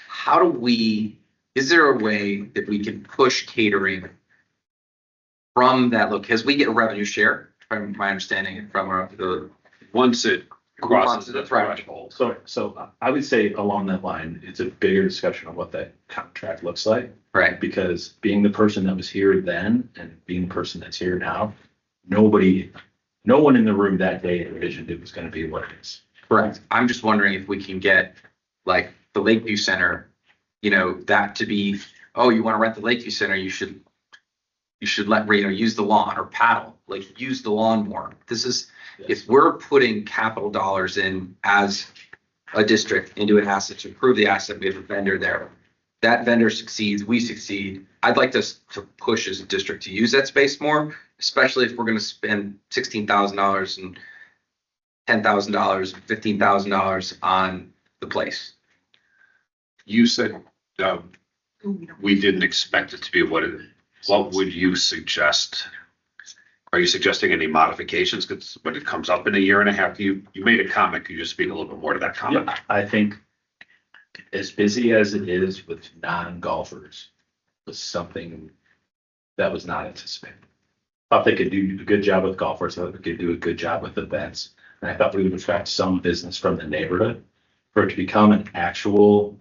How do we, is there a way that we can push catering from that look? Because we get a revenue share, from my understanding, from the Once it crosses the threshold. So I would say along that line, it's a bigger discussion of what that contract looks like. Right. Because being the person that was here then and being the person that's here now, no one in the room that day envisioned it was going to be what it is. Correct. I'm just wondering if we can get like the Lakeview Center, that to be, oh, you want to rent the Lakeview Center, you should let, use the lawn or paddle, like use the lawn more. This is, if we're putting capital dollars in as a district into an asset to improve the asset, we have a vendor there. That vendor succeeds, we succeed. I'd like us to push as a district to use that space more, especially if we're going to spend $16,000 and $10,000, $15,000 on the place. You said, we didn't expect it to be what would you suggest? Are you suggesting any modifications? Because when it comes up in a year and a half, you made a comment. Could you just speak a little bit more to that comment? Yeah, I think as busy as it is with non-golfers was something that was not anticipated. I thought they could do a good job with golfers. I thought they could do a good job with events. And I thought we would attract some business from the neighborhood for it to become an actual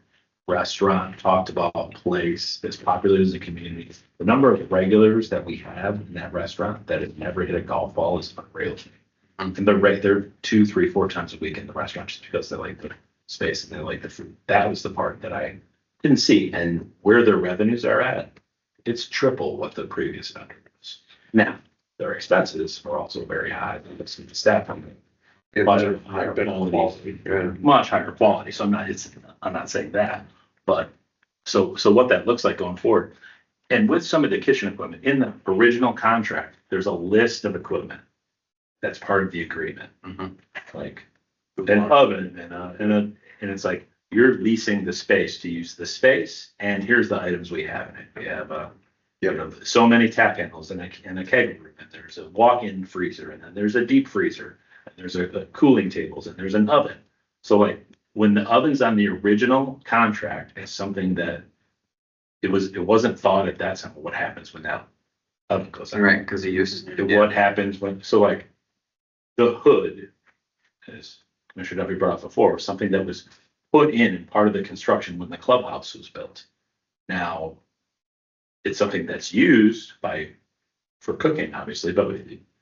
restaurant, talked about place that's popular as a community. The number of regulars that we have in that restaurant that have never hit a golf ball is unreal. And they're 2, 3, 4 times a week in the restaurant just because they like the space and they like the food. That was the part that I didn't see. And where their revenues are at, it's triple what the previous vendor was. Now, their expenses are also very high. That's the staff company. Much higher quality. Much higher quality. So I'm not saying that. But so what that looks like going forward. And with some of the kitchen equipment in the original contract, there's a list of equipment that's part of the agreement. Like an oven and it's like you're leasing the space to use the space, and here's the items we have in it. We have so many tap handles and a keg room, and there's a walk-in freezer, and then there's a deep freezer, and there's a cooling tables, and there's an oven. So like when the oven's on the original contract, it's something that it wasn't thought at that time. What happens when that oven goes on? Right, because What happens when, so like the hood, as Commissioner Duffy brought up before, was something that was put in part of the construction when the clubhouse was built. Now, it's something that's used for cooking, obviously, but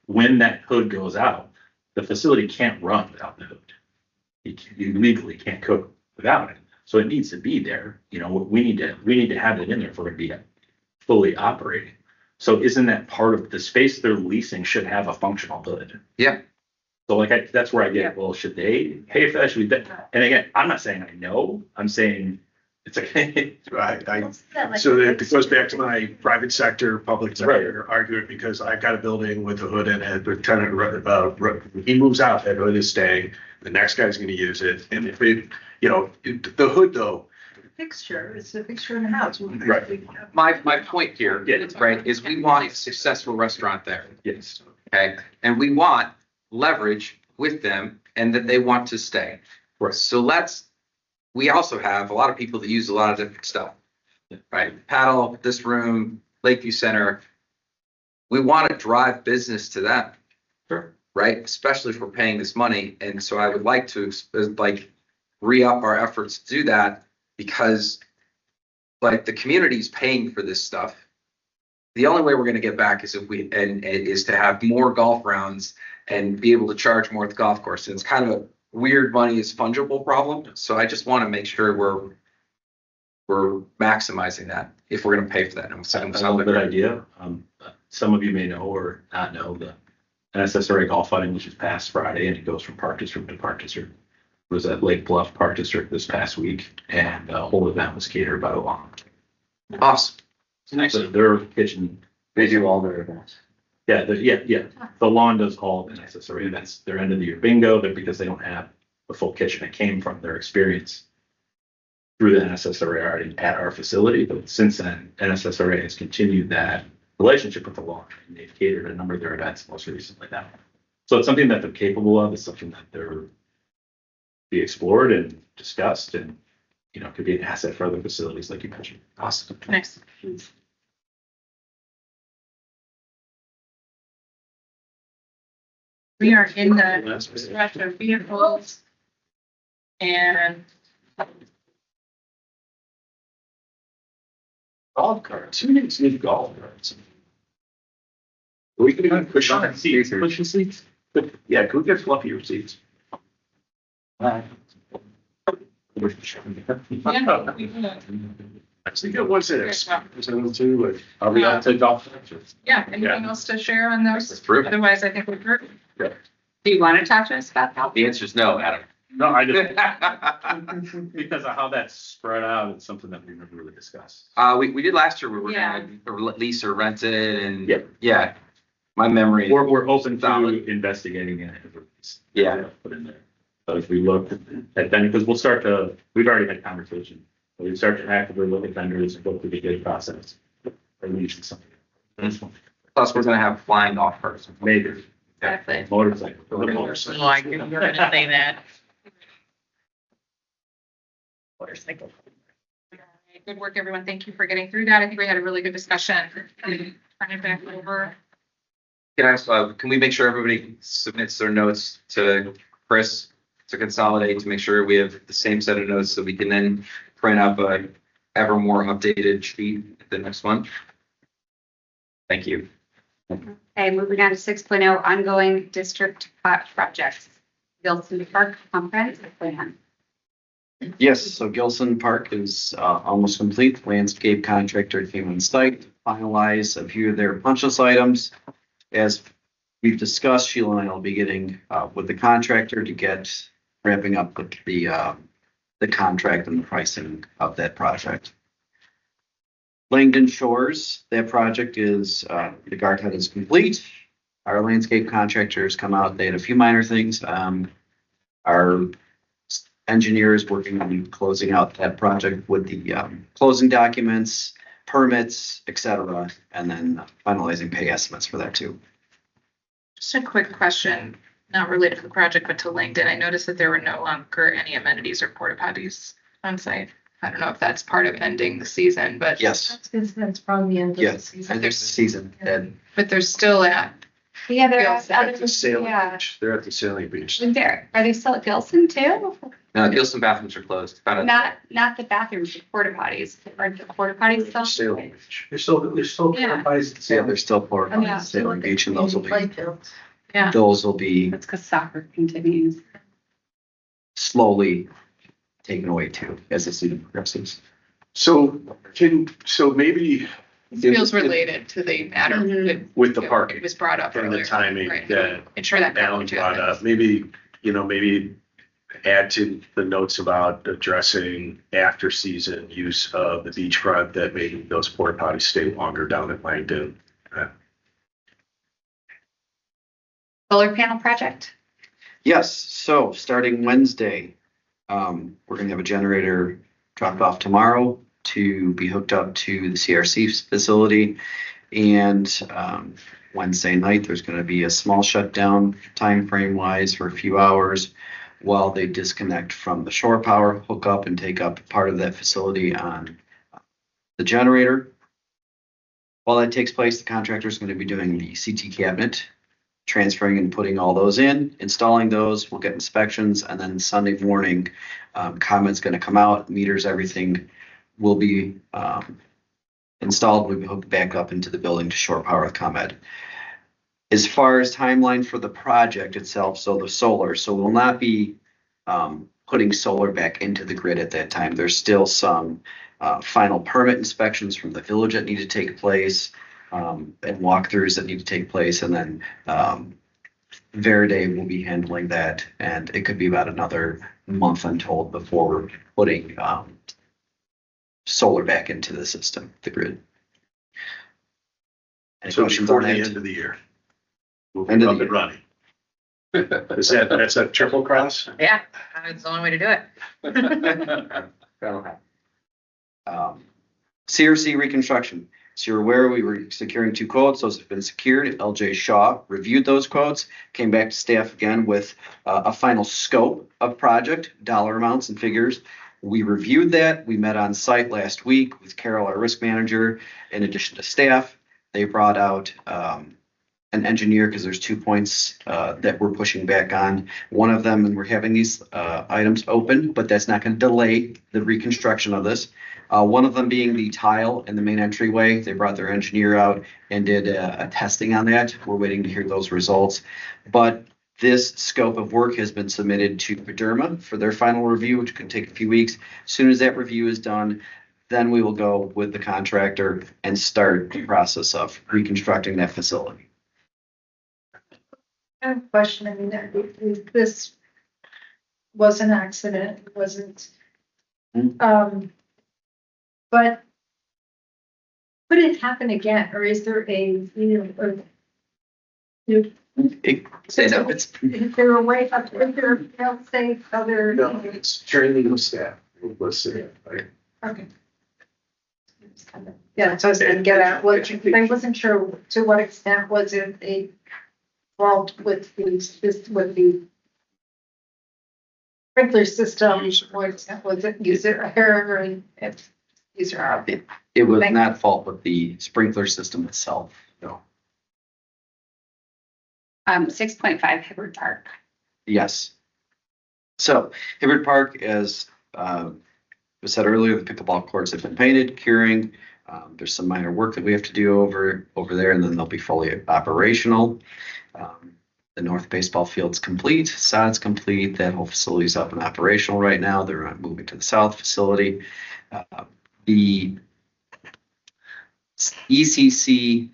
when that hood goes out, the facility can't run without the hood. You legally can't cook without it. So it needs to be there. We need to have it in there for it to be fully operating. So isn't that part of the space they're leasing should have a functional hood? Yeah. So that's where I get, well, should they pay for that? Should we? And again, I'm not saying I know. I'm saying it's okay. So it goes back to my private sector, public sector argument, because I've got a building with a hood in it, the tenant, he moves out, that hood is staying, the next guy's gonna use it, and if it, the hood though. Fixture, it's a fixture in the house. Right. My point here, right, is we want a successful restaurant there. Yes. Okay, and we want leverage with them and that they want to stay. Right. So we also have a lot of people that use a lot of different stuff, right? Paddle, this room, Lakeview Center. We want to drive business to them, right? Especially if we're paying this money. And so I would like to re-up our efforts to do that, because the community's paying for this stuff. The only way we're going to get back is is to have more golf rounds and be able to charge more at the golf course. And it's kind of weird money is fungible problem. So I just want to make sure we're maximizing that if we're going to pay for that. And I'm saying, That's a good idea. Some of you may know or not know the NSSRA golf funding, which is passed Friday, and it goes from park district to park district. It was at Lake Bluff Park District this past week, and the whole event was catered by the lawn. Awesome. Nice. Their kitchen. They do all their events. Yeah, the lawn does all of the NSSRA events. Their end of the year bingo, because they don't have the full kitchen. It came from their experience through the NSSRA already at our facility, but since then, NSSRA has continued that relationship with the lawn, and they've catered a number of their events most recently now. So it's something that they're capable of. It's something that they're be explored and discussed, and could be an asset for other facilities, like you mentioned. Awesome. Nice. We are in the stretch of vehicles and Golf carts. Who needs new golf carts? Are we gonna push on seats? Push the seats? Yeah, can we get fluffier seats? yeah, Actually, get ones that are too, like. Are we on to golf? yeah. Anything else to share on those? That's terrific. Otherwise, I think we're good. Do you want to talk to us about that? The answer is no, Adam. No, I just, because of how that's spread out, it's something that we never really discussed. We did last year. We were Yeah. gonna lease or rent it, and Yeah. yeah. My memory. We're open to Solid. investigating it. Yeah. Put in there. But if we look at then, because we've already had conversation. But we start to actively look at vendors and go through the bid process. Or leasing something. Plus, we're gonna have flying golf carts. Maybe. Exactly. Motorcycle. Oh, I knew you were gonna say that. Motorcycle. Good work, everyone. Thank you for getting through that. I think we had a really good discussion. Turn it back over. Can we make sure everybody submits their notes to Chris to consolidate, to make sure we have the same set of notes so we can then print up a ever more updated sheet at the next one? Thank you. Okay, moving on to 6.0, ongoing district projects. Gilson Park Comprehensive Plan. Yes, so Gilson Park is almost complete. Landscape contractor came on site, finalized a few of their punch list items. As we've discussed, Sheila and I will be getting with the contractor to get wrapping up the contract and the pricing of that project. Langdon Shores, that project is, the guard head is complete. Our landscape contractors come out, they had a few minor things. Our engineer is working on closing out that project with the closing documents, permits, et cetera, and then finalizing pay estimates for that too. Just a quick question, not related to the project, but to Langdon. I noticed that there were no longer any amenities or porta potties on site. I don't know if that's part of ending the season, but. Yes, That's because that's probably the end of the yes, season. and there's the season, and But they're still at. Yeah, they're Gilson. out At of the sailing yeah. beach. They're at the sailing beach. There, are they still at Gilson too? No, Gilson bathrooms are closed. Not the bathrooms, the porta potties. Aren't the porta potties still? Sailing beach. There's still Yeah. parties. yeah, there's still port on Yeah. Sailing Beach, and those will be That's because soccer continues. slowly taken away too as the season progresses. So maybe. It feels related to the matter. Mhm. that With the parking. It was brought up And earlier. the timing Right. that Ensure that. Alan brought up, maybe add to the notes about addressing after season use of the beachfront, that maybe those porta potties stay longer down at Langdon. Solar panel project. Yes, so starting Wednesday, we're gonna have a generator dropped off tomorrow to be hooked up to the CRC facility. And Wednesday night, there's gonna be a small shutdown time frame wise for a few hours while they disconnect from the shore power, hook up and take up part of that facility on the generator. While that takes place, the contractor is gonna be doing the CT cabinet, transferring and putting all those in, installing those, we'll get inspections, and then Sunday morning, ComEd's gonna come out, meters, everything will be installed, we'll be hooked back up into the building to shore power with ComEd. As far as timeline for the project itself, so the solar, so we'll not be putting solar back into the grid at that time. There's still some final permit inspections from the village that need to take place, and walkthroughs that need to take place, and then Verde will be handling that, and it could be about another month, I'm told, before we're putting solar back into the system, the grid. Any So questions on before the that? end of the year. We'll End be of up the and running. That's a triple cross? Yeah, that's the only way to do it. That'll happen. CRC reconstruction. So you're aware we were securing 2 quotes. Those have been secured. LJ Shaw reviewed those quotes, came back to staff again with a final scope of project, dollar amounts and figures. We reviewed that. We met on site last week with Carol, our risk manager, in addition to staff. They brought out an engineer because there's 2 points that we're pushing back on. One of them, and we're having these items open, but that's not going to delay the reconstruction of this. One of them being the tile in the main entryway. They brought their engineer out and did a testing on that. We're waiting to hear those results. But this scope of work has been submitted to Pederma for their final review, which can take a few weeks. As soon as that review is done, then we will go with the contractor and start the process of reconstructing that facility. I have a question. I mean, this was an accident, it wasn't. But could it happen again, or is there is there a way up, is there, say, other? No, it's training of staff. Let's see. Okay. Yeah, so I was gonna get at, I wasn't sure to what extent was it a fault with the sprinkler system, was it user error, and if user error? It was not fault with the sprinkler system itself. No. 6.5 Hibbard Park. Yes. So Hibbert Park, as was said earlier, the pickleball courts have been painted, curing. There's some minor work that we have to do over there, and then they'll be fully operational. The north baseball field's complete, sod's complete. That whole facility's up and operational right now. They're moving to the south facility. The ECC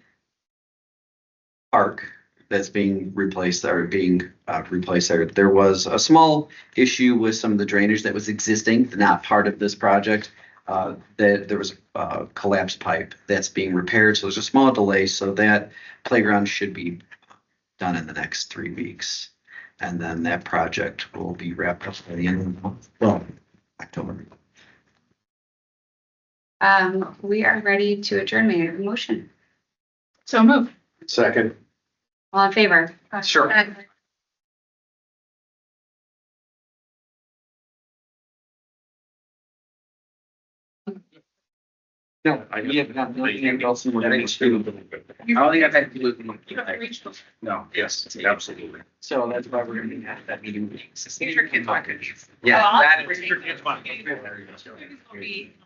park that's being replaced there. There was a small issue with some of the drainage that was existing, not part of this project. That there was a collapsed pipe that's being repaired. So there's a small delay. So that playground should be done in the next 3 weeks. And then that project will be wrapped up by the end of the month. Well, October. We are ready to adjourn. May I have a motion? So move. Second. All in favor? Sure. No, I have not, nothing else we're gonna do. I don't think I've had to look. No, yes, absolutely. So that's why we're gonna have that meeting. Your kids want to. Yeah. Well, that I'll- is-